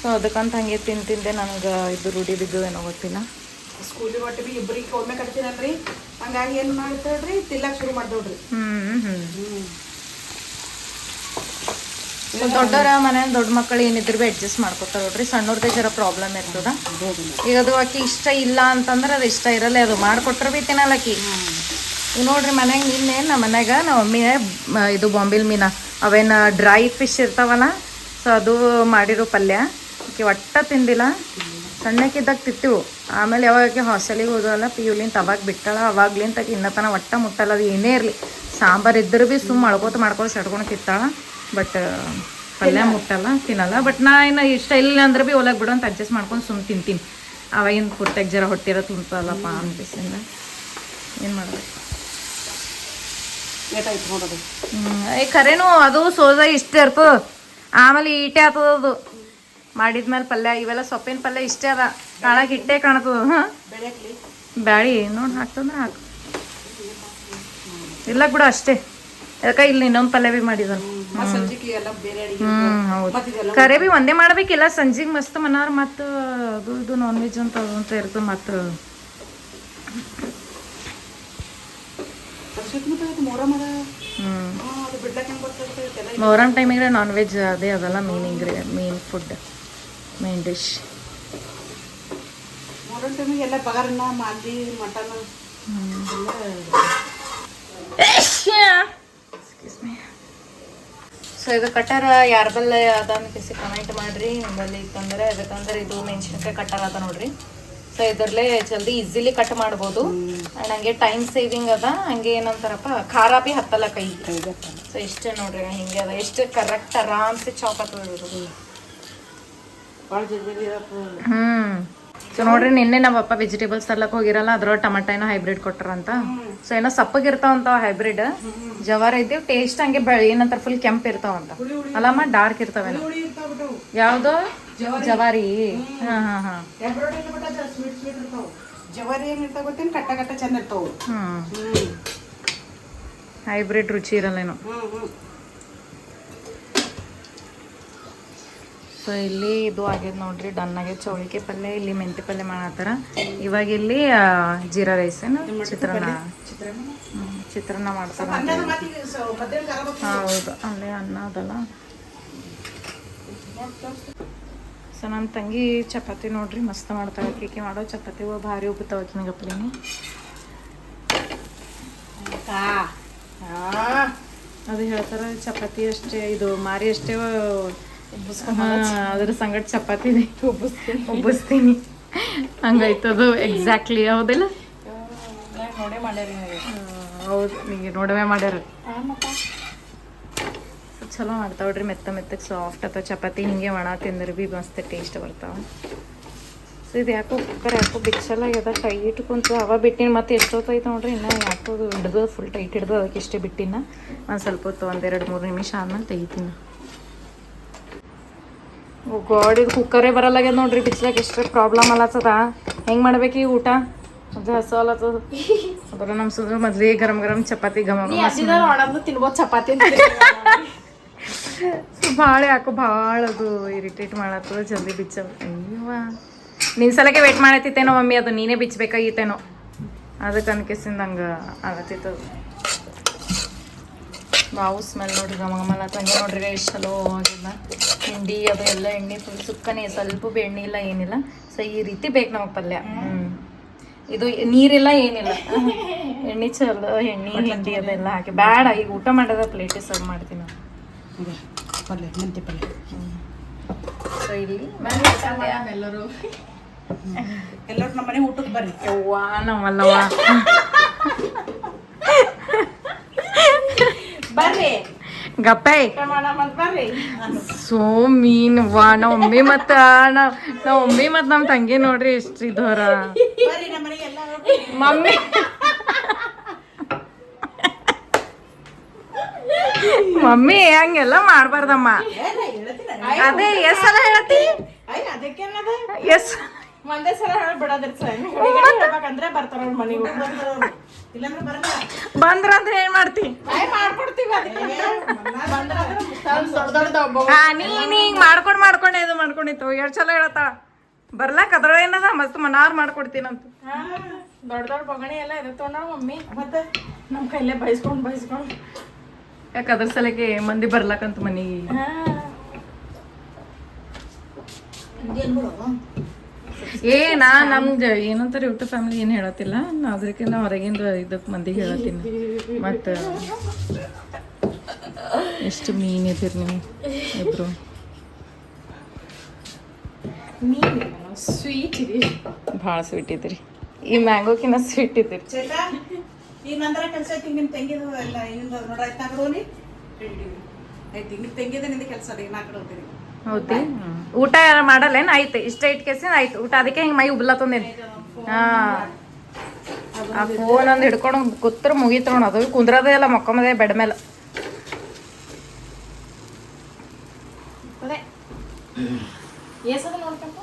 ಸೊ ಅದಕ್ಕಂತ ಹಂಗೆ ತಿಂದೆ, ನನಗೆ ಇದು ರೂಢಿ ಬಿದ್ದು ಏನೋ ಗೊತ್ತಿಲ್ಲ. ಸ್ಕೂಲಿಗೆ ಒಟ್ಟು ಭೀ ಇಬ್ಬರಿಗೆ ಒಮ್ಮೆ ಕಟ್ತೀನಲ್ರಿ, ಹಂಗಾಗಿ ಏನು ಮಾಡ್ತೇಳ್ರಿ ತಿಲ್ಲಕ್ಕೆ ಶುರು ಮಾಡ್ದೋಡ್ರಿ. ದೊಡ್ಡವರ ಮನೆ ದೊಡ್ಡ ಮಕ್ಕಳು ಏನಿದ್ರು ಭೀ ಅಡ್ಜಸ್ಟ್ ಮಾಡ್ಕೊತಾರೆ ನೋಡ್ರಿ, ಸಣ್ಣವ್ರದ್ದೇ ಜರ ಪ್ರಾಬ್ಲಮ್ ಇರ್ತದ. ಈಗ ಅದು ಆಕಿ ಇಷ್ಟ ಇಲ್ಲ ಅಂತಂದ್ರೆ ಅದು ಇಷ್ಟ ಇರಲ್ಲ, ಅದು ಮಾಡಿಕೊಟ್ರೆ ಭೀ ತಿನ್ನಲ್ಲಕಿ. ಈಗ ನೋಡ್ರಿ ಮನ್ಯಾಗ ನಿನ್ನೆ ನಮ್ಮ ಮನ್ಯಾಗ ನಾವು ಮಮ್ಮಿ ಇದು ಬಾಂಬಿಲ್ ಮೀನ ಅವೇನು ಡ್ರೈ ಫಿಶ್ ಇರ್ತಾವಲ್ಲ, ಸೊ ಅದು ಮಾಡಿರೋ ಪಲ್ಯ ಆಕೆ ಒಟ್ಟ ತಿಂದಿಲ್ಲ. ಸಣ್ಣಕ್ಕಿದ್ದಾಗ ತಿಂತೀವು, ಆಮೇಲೆ ಯಾವಾಗ ಹಾಸ್ಟೆಲಿಗೆ ಹೋದವಲ್ಲ ಪಿಯುಲಿಂತ ಅವಾಗ ಬಿಟ್ಟಳ, ಅವಾಗ್ಲಿಂತ ಇನ್ನತನ ಒಟ್ಟ ಮುಟ್ಟಲ್ಲ. ಅದು ಏನೇ ಇರಲಿ, ಸಾಂಬಾರು ಇದ್ದರೂ ಭೀ ಸುಮ್ಮ ಮಾಡ್ಕೋತ ಸಡ್ಕೊಂಡು ತಿಂತಾಳ, ಬಟ್ ಪಲ್ಯ ಮುಟ್ಟಲ್ಲ, ತಿನ್ನಲ್ಲ. ಬಟ್ ನಾ ಇನ್ನು ಇಷ್ಟ ಇಲ್ಲ ಅಂದ್ರೆ ಭೀ ಒಳಗೆ ಬಿಡು ಅಂತ ಅಡ್ಜಸ್ಟ್ ಮಾಡ್ಕೊಂಡು ಸುಮ್ಮ ತಿಂತೀನಿ. ಅವಾಗಿನ ಪುಟ್ಟಾಗ ಜರ ಹೊಟ್ಟಿರ ತುಂಬ್ತಲ್ಲಪ್ಪ ಅನ್ಬಿಸಿಂದ ಏನು ಮಾಡ್ಬೇಕು. ಖರೇನು ಅದು ಸೋಜ ಇಷ್ಟ ಇರ್ತದ, ಆಮೇಲೆ ಈಟೆ ಆಗ್ತದ ಅದು ಮಾಡಿದ್ಮೇಲೆ ಪಲ್ಯ. ಇವೆಲ್ಲ ಸೊಪ್ಪಿನ ಪಲ್ಯ ಇಷ್ಟೇ ಅದ, ಕಾಳಾಗ ಹಿಟ್ಟೆ ಕಾಣ್ತದ. ಹಾಂ ಬ್ಯಾಳಿ ನೋಡಿ ಹಾಕ್ತಂದ್ರೆ ಹಾಕು, ಇಲ್ಲ ಬಿಡು ಅಷ್ಟೇ. ಅದಕ್ಕೆ ಇಲ್ಲಿ ಇನ್ನೊಂದು ಪಲ್ಯ ಭೀ ಮಾಡಿದಾರೆ. ಮತ್ತೆ ಸಂಜಿಗೆ ಎಲ್ಲ ಬೇರೆ ಅಡಿಗೆ ಹೌದು. ಮತ್ತೆ ಇದೆಲ್ಲ ಕರೆ ಭೀ ಒಂದೇ ಮಾಡ್ಬೇಕಿಲ್ಲ, ಸಂಜೆಗೆ ಮಸ್ತ್ ಮನಾರ್ ಮತ್ತು ಅದು ಇದು ನಾನ್ ವೆಜ್ ಅಂತ ಅದಂತ ಇರ್ತದೆ. ಮತ್ತು ಮೊಹರಂ ಅದ. ಅದು ಬಿಡ್ಲಕ್ಕೆ ಹೆಂಗೆ ಬರ್ತದೆ ಮೊಹರಂ ಟೈಮಿಗೆ ನಾನ್ ವೆಜ್ ಅದೇ ಅದೆಲ್ಲ main food, main dish. Muharram ಟೈಮಿಗೆ ಎಲ್ಲ ಪಗಾರನ್ನ ಮಾಂದಿ ಮಟನ್ ಸೊ ಇದು ಕಟ್ಟಾರ ಯಾರ ಬಲ್ಲ ಅದನ್ನ ಕಿಸಿ ಕಮೆಂಟ್ ಮಾಡ್ರಿ. ನಿಮ್ಮಲ್ಲಿ ಇತ್ತಂದ್ರೆ ಅದಕ್ಕಂದ್ರೆ ಇದು ಮೆಣಸಿನ್ಕಾಯಿ ಕಟ್ಟಾರ ಅದ ನೋಡ್ರಿ. ಸೊ ಇದರಲ್ಲೇ ಜಲ್ದಿ ಈಸಿಲಿ ಕಟ್ ಮಾಡ್ಬೋದು. ಆ್ಯಂಡ್ ಹಂಗೆ ಟೈಮ್ ಸೇವಿಂಗ್ ಅದ. ಹಂಗೆ ಏನಂತಾರಪ್ಪ ಖಾರ ಭೀ ಹತ್ತಲ್ಲ ಕೈ. ಸೊ ಇಷ್ಟೇ ನೋಡ್ರಿ ಹಿಂಗೆ ಅದ. ಎಷ್ಟು ಕರೆಕ್ಟ್ ಆರಾಮ್ಸೆ ಚಾಪ್ ಆಗ್ತದೆ. ಭಾಳ ಜಲ್ದಿ ಸೊ ನೋಡ್ರಿ ನಿನ್ನೆ ನಮ್ಮ ಅಪ್ಪ ವೆಜಿಟೇಬಲ್ಸ್ ತರ್ಲಕ್ ಹೋಗಿರಲ್ಲ, ಅದ್ರ ಟಮಾಟ ಏನೋ ಹೈಬ್ರಿಡ್ ಕೊಟ್ಟಾರಂತ. ಸೊ ಏನೋ ಸಪ್ಪಗಿರ್ತಾವಂತ ಹೈಬ್ರಿಡ್. ಜವಾರ ಇದ್ದೀವಿ ಟೇಸ್ಟ್ ಹಂಗೆ ಏನಂತಾರ ಫುಲ್ ಕೆಂಪ್ ಇರ್ತಾವಂತ. ಅಲ್ಲಮ್ಮ ಡಾರ್ಕ್ ಇರ್ತಾವೇನೋ. ಯಾವ್ದು ಜವಾರಿ? ಜವಾರಿ ಏನ್ ಇರ್ತಾವ ಗೊತ್ತೇನು? ಕಟ್ಟ ಕಟ್ಟ ಚಂದ ಇರ್ತಾವ. ಹೈಬ್ರಿಡ್ ರುಚಿ ಇರಲ್ಲೇನೋ. ಸೊ ಇಲ್ಲಿ ಇದು ಆಗ್ಯದ ನೋಡ್ರಿ, ಡನ್ ಆಗ್ಯದ. ಚೌಳಿಕೆ ಪಲ್ಯ, ಇಲ್ಲಿ ಮೆಂತೆ ಪಲ್ಯ ಮಾಡತ್ತಾರ. ಇವಾಗ ಇಲ್ಲಿ ಜೀರಾ ರೈಸ್ ಏನು ಚಿತ್ರಾನ್ನ ಮಾಡ್ತಾರ. ಹೌದು, ಅಲ್ಲೇ ಅನ್ನ ಅದಲ್ಲ. ಸೊ ನಮ್ಮ ತಂಗಿ ಚಪಾತಿ ನೋಡ್ರಿ ಮಸ್ತ್ ಮಾಡ್ತಾಳೆ. ಕೇಕೆ ಮಾಡೋ ಚಪಾತಿಗಳು ಭಾರಿ ಉಬ್ಬುತ್ತಾವ ಆಕಿನಗಪ್ಲಿನಿ. ಅದು ಹೇಳ್ತಾರ ಚಪಾತಿ ಅಷ್ಟೇ, ಇದು ಮಾರಿ ಅಷ್ಟೇ ಅದ್ರ ಸಂಗಡ ಚಪಾತಿ ಉಬ್ಬಿಸ್ತೀನಿ ಹಂಗಾಯ್ತದು. ಎಕ್ಸಾಕ್ಟ್ಲಿ ಹೌದಿಲ್ಲ? ಹೌದು, ನಿಮಗೆ ನೋಡವೇ ಮಾಡ್ಯಾರ. ಚಲೋ ಮಾಡ್ತಾವ್ರಿ, ಮೆತ್ತಗೆ ಸಾಫ್ಟ್ ಅಥವಾ ಚಪಾತಿ ಹಿಂಗೆ ಒಣ ತಿಂದ್ರೆ ಭೀ ಮಸ್ತ್ ಟೇಸ್ಟ್ ಬರ್ತಾವ. ಸೊ ಇದು ಯಾಕೋ ಕುಕ್ಕರ್ ಯಾಕೋ ಬಿಚ್ಚಲ್ಲ ಆಗ್ಯದ, ಟೈಟ್ ಕುಂತು ಅವ ಬಿಟ್ಟಿನ ಮತ್ತೆ ಎಷ್ಟೊತ್ತೈತೆ ನೋಡ್ರಿ. ಇನ್ನು ಯಾಕೋ ಹಿಡ್ದು ಫುಲ್ ಟೈಟ್ ಹಿಡ್ದು ಅದಕ್ಕೆ ಇಷ್ಟೇ ಬಿಟ್ಟಿನ. ಒಂದು ಸ್ವಲ್ಪ ಹೊತ್ತು 1-2-3 ನಿಮಿಷ ಆದ್ಮೇಲೆ ತೆಗಿತೀನಿ. ಗಾಡ್, ಇದು ಕುಕ್ಕರೇ ಬರಲ್ಲಾಗ್ಯದ ನೋಡ್ರಿ ಬಿಚ್ಚಲಾಗ. ಎಷ್ಟು ಪ್ರಾಬ್ಲಮ್ ಅಲ್ಲತ್ತದ. ಹೆಂಗೆ ಮಾಡ್ಬೇಕು ಈ ಊಟ? ಅದು ಹಸು ಅಲ್ಲತ್ತದ. ಅದ್ರ ನಮ್ಮ ಸುಂದ್ರ ಮೊದಲೇ ಗರಂ ಚಪಾತಿ ತಿನ್ಬೋದು ಚಪಾತಿ. ಭಾಳ ಯಾಕೋ ಭಾಳ ಅದು ಇರಿಟೇಟ್ ಮಾಡತ್ತದ. ಜಲ್ದಿ ಬಿಚ್ಚ. ಅಯ್ಯವ್ವ, ನಿನ್ನ ಸಲಕ್ಕೆ ವೇಟ್ ಮಾಡತ್ತಿತ್ತೇನೋ ಮಮ್ಮಿ, ಅದು ನೀನೇ ಬಿಚ್ಚಬೇಕಾಗಿತ್ತೇನೋ. ಅದಕ್ಕೆ ಅನ್ಕೆಸಿಂದ ಹಂಗೆ ಆಗತ್ತಿತ್ತದು. ಬಾವು ಸ್ಮೆಲ್ ನೋಡ್ರಿ ಗಮಗಮಲ್ಲ ತಂಗೆ ನೋಡ್ರಿ. ಎಷ್ಟು ಚಲೋ ಆಗಿಲ್ಲ ಹಿಂಡಿ ಅದು ಎಲ್ಲ. ಎಣ್ಣೆ ಫುಲ್ ಸುಕ್ಕನೆ, ಸ್ವಲ್ಪ ಭೀ ಎಣ್ಣೆ ಇಲ್ಲ ಏನಿಲ್ಲ. ಸೊ ಈ ರೀತಿ ಬೇಕು ನಮಗೆ ಪಲ್ಯ. ಇದು ನೀರಿಲ್ಲ ಏನಿಲ್ಲ, ಎಣ್ಣೆ ಚಲೋ, ಎಣ್ಣೆ ಹಿಂಡಿ ಅದೆಲ್ಲ ಹಾಕಿ ಬೇಡ. ಈಗ ಊಟ ಮಾಡೋದ ಪ್ಲೇಟಿಗೆ ಸರ್ವ್ ಮಾಡ್ತೀನಿ ನಾನು ಪಲ್ಯ, ಮೆಂತೆ ಪಲ್ಯ. ಸೊ ಇಲ್ಲಿ ಎಲ್ಲರೂ ನಮ್ಮ ಮನೆ ಊಟಕ್ಕೆ ಬರ್ರಿ. ಯವ್ವ ನಾವಲ್ಲವ ಬರ್ರಿ ಗಪ್ಪೈ ಬರ್ರಿ. ಸೋ ಮೀನ್ ವಾ. ನಾವು ಒಮ್ಮೆ ಮತ್ತು ನಮ್ಮ ತಂಗಿ ನೋಡ್ರಿ ಎಷ್ಟು ಇದವರ. ಮಮ್ಮಿ ಮಮ್ಮಿ ಹಂಗೆಲ್ಲ ಮಾಡ್ಬಾರ್ದಮ್ಮ. ಅದೇ ಎಸ್ ಸಲ ಹೇಳ್ತಿ? ಎಸ್ ಒಂದೇ ಸಲ ಹೇಳ್ಬಿಡೋದ್ರಿ. ಬರ್ತಾರ ಮನೆಗೆ. ಬಂದ್ರಂದ್ರೆ ಏನ್ ಮಾಡ್ತಿ? ಮಾಡ್ಕೊಡ್ತೀವಿ. ನೀ ಮಾಡ್ಕೊಂಡೆ ಇದು ಮಾಡ್ಕೊಂಡಿತ್ತು. ಎರಡು ಚಲೋ ಹೇಳತ್ತಾಳ. ಬರ್ಲಾಕ ಅದ್ರ ಏನದ ಮಸ್ತ್ ಮನಾರ್ ಮಾಡ್ಕೊಡ್ತೀನಂತ. ದೊಡ್ಡ ಬೊಗಣಿ ಎಲ್ಲ ಇದೆ ತೊಗೊಂಡ ಮಮ್ಮಿ. ಮತ್ತೆ ನಮ್ಮ ಕೈಲೇ ಬೈಸ್ಕೊಂಡು ಯಾಕೆ ಅದ್ರ ಸಲಕ್ಕೆ ಮಂದಿ ಬರ್ಲಾಕಂತ ಮನೆಗೆ. ನಮ್ದು ಏನಂತಾರೆ ಯೂಟ್ಯೂಬ್ ಫ್ಯಾಮಿಲಿ ಏನು ಹೇಳತ್ತಿಲ್ಲ. ಅದಕ್ಕೆ ನಾ ಹೊರಗಿಂದ ಇದಕ್ಕೆ ಮಂದಿಗೆ ಹೇಳತ್ತೀನಿ. ಮತ್ತು ಎಷ್ಟು ಮೀನ್ ಇದ್ದೀರಿ ನೀವು ಇಬ್ರು. ಸ್ವೀಟ್ ಇದೆ, ಭಾಳ ಸ್ವೀಟ್ ಇದ್ದೀರಿ. ಈ ಮ್ಯಾಂಗೋಕಿನ್ನ ಸ್ವೀಟ್ ಇದ್ದೀರಿ. ಈ ನಂತರ ಕೆಲಸ ಐತಿ. ನಿಮ್ಮ ತಂಗಿದು ಎಲ್ಲ ಏನಿಂದ ನೋಡ್ರಿ. ಆಯ್ತು ನಾ ಕಡೆ ಆಯ್ತು. ನಿಮ್ಮ ತಂಗಿದ ನಿಂದ ಕೆಲಸ ಅಡಿ ನಾ ಕಡೆ ಹೋಗ್ತೀನಿ. ಹೌದಿ? ಊಟ ಮಾಡಲ್ಲೇನು? ಆಯ್ತು, ಇಷ್ಟ ಇಟ್ಕೇಸಿನ ಆಯ್ತು ಊಟ. ಅದಕ್ಕೆ ಹಿಂಗೆ ಮೈ ಉಬ್ಲತ್ತಂದೇನು. ಆ ಫೋನ್ ಒಂದು ಹಿಡ್ಕೊಂಡು ಕೂತ್ರ ಮುಗೀತು ನೋಡು. ಅದು ಕುಂದ್ರದೇ ಇಲ್ಲ, ಮಕ್ಕೊಂಬದೇ ಬೆಡ್ ಮೇಲೆ. ನೋಡ್ಬೇಕು.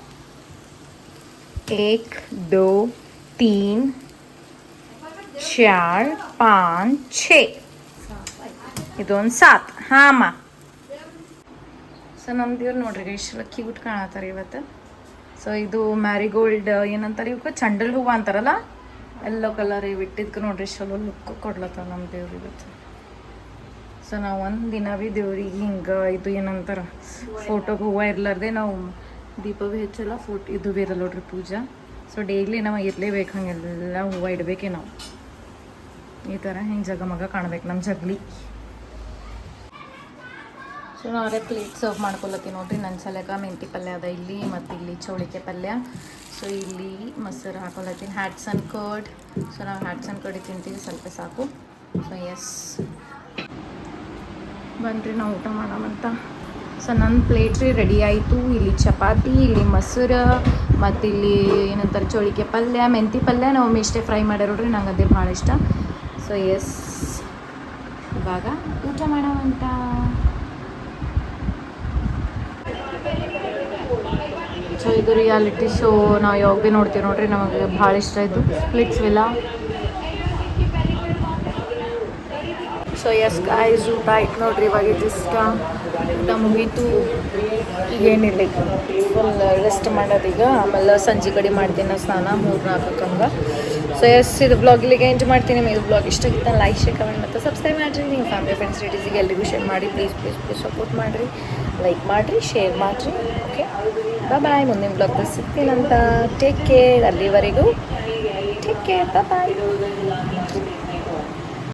1 2 3 4 5 6 ಇದೊಂದು 7 ಹಾಂ ಅಮ್ಮ. ಸೊ ನಮ್ಮ ದೇವ್ರು ನೋಡ್ರಿ ಎಷ್ಟು ಕ್ಯೂಟ್ ಕಾಣತ್ತಾರೆ ಇವತ್ತು. ಸೊ ಇದು ಮ್ಯಾರಿಗೋಲ್ಡ್ ಏನಂತಾರೆ ಇವಕ್ಕೆ ಚಂಡಲ್ ಹೂವು ಅಂತಾರಲ್ಲ, ಎಲ್ಲೋ ಕಲರ್ ಇಟ್ಟಿದ್ಕೆ ನೋಡ್ರಿ ಚಲೋ ಲುಕ್ ಕೊಡ್ಲತ್ತಾವ ನಮ್ಮ ದೇವ್ರು ಇವತ್ತು. ಸೊ ನಾವು ಒಂದು ದಿನ ಭೀ ದೇವ್ರಿಗೆ ಹಿಂಗೆ ಇದು ಏನಂತಾರ ಫೋಟೋಗೆ ಹೂವು ಇರ್ಲಾರ್ದೆ ನಾವು ದೀಪ ಭೀ ಹೆಚ್ಚಲ್ಲ, ಇದು ಭೀ ಇರಲ್ಲ ನೋಡ್ರಿ ಪೂಜಾ. ಸೊ ಡೈಲಿ ನಾವು ಇರಲೇಬೇಕು, ಹಂಗೆಲ್ಲ ಹೂವು ಇಡಬೇಕೇ ನಾವು. ಈ ಥರ ಹಿಂಗೆ ಜಗಮಗ ಕಾಣ್ಬೇಕು ನಮ್ಮ ಜಗಲಿ. ಸೊ ನಾವೇ ಪ್ಲೇಟ್ ಸರ್ವ್ ಮಾಡ್ಕೊಳತ್ತೀವಿ ನೋಡ್ರಿ. ನನ್ನ ಸಲಕ ಮೆಂತಿ ಪಲ್ಯ ಅದ ಇಲ್ಲಿ, ಮತ್ತು ಇಲ್ಲಿ ಚೌಳಿಕೆ ಪಲ್ಯ. ಸೊ ಇಲ್ಲಿ ಮೊಸರು ಹಾಕೊಳತ್ತೀನಿ, ಹ್ಯಾಟ್ಸ್ ಆ್ಯಂಡ್ ಕರ್ಡ್. ಸೊ ನಾವು ಹ್ಯಾಟ್ಸ್ ಆ್ಯಂಡ್ ಕರ್ಡ್ ತಿಂತೀವಿ, ಸ್ವಲ್ಪ ಸಾಕು. ಸೊ ಎಸ್ ಬನ್ರಿ ನಾವು ಊಟ ಮಾಡೋಣಂತ. ಸೊ ನನ್ನ ಪ್ಲೇಟ್ ರೀ ರೆಡಿ ಆಯಿತು. ಇಲ್ಲಿ ಚಪಾತಿ, ಇಲ್ಲಿ ಮೊಸರು, ಮತ್ತು ಇಲ್ಲಿ ಏನಂತಾರೆ ಚೌಳಿಕೆ ಪಲ್ಯ, ಮೆಂತಿ ಪಲ್ಯ ನಾವು ಇಷ್ಟೇ ಫ್ರೈ ಮಾಡ್ಯಾರ ನೋಡ್ರಿ, ನಂಗೆ ಅದೇ ಭಾಳ ಇಷ್ಟ. ಸೊ ಎಸ್ ಇವಾಗ ಊಟ ಮಾಡೋಣಂತ. ಸೊ ಇದು ರಿಯಾಲಿಟಿ ಶೋ ನಾವು ಯಾವಾಗ ಭೀ ನೋಡ್ತೀವಿ ನೋಡ್ರಿ, ನಮಗೆ ಭಾಳ ಇಷ್ಟ ಆಯಿತು splits villa. So yes guys ಊಟ ಆಯ್ತು ನೋಡ್ರಿ, ಇವಾಗ ಇಷ್ಟ ಊಟ ಮುಗೀತು. ಈಗೇನಿಲ್ಲ, ಈಗ ಫುಲ್ ರೆಸ್ಟ್ ಮಾಡೋದೀಗ, ಆಮೇಲೆ ಸಂಜೆ ಕಡೆ ಮಾಡ್ತೀನಿ ಸ್ನಾನ 3-4 ಹಂಗೆ. ಸೊ ಎಸ್ ಇದು ಬ್ಲಾಗ್ ಇಲ್ಲಿಗೆ ಎಂಜಾಯ್ ಮಾಡ್ತೀನಿ. ನಿಮಗೆ ಇದು ಬ್ಲಾಗ್ ಇಷ್ಟ ಆಗಿತ್ತು ಲೈಕ್ ಶೇರ್ ಕಮೆಂಟ್ ಮತ್ತು ಸಬ್ಸ್ಕ್ರೈಬ್ ಮಾಡಿರಿ. ನೀವು ಫ್ಯಾಮಿಲಿ ಫ್ರೆಂಡ್ಸ್ ರಿಲೇಟಿವ್ಸಿಗೆ ಎಲ್ರಿಗೂ ಶೇರ್ ಮಾಡಿ, ಪ್ಲೀಸ್ ಪ್ಲೀಸ್ ಪ್ಲೀಸ್ ಸಪೋರ್ಟ್ ಮಾಡಿರಿ, ಲೈಕ್ ಮಾಡಿರಿ, ಶೇರ್ ಮಾಡಿರಿ. Okay bye. ಮುಂದಿನ ಬ್ಲಾಗ್ದಾಗ ಸಿಗ್ತೀನಂತ. Take care. ಅಲ್ಲಿವರೆಗೂ ಟೇಕ್ ಕೇರ್. ಬಾಯ್.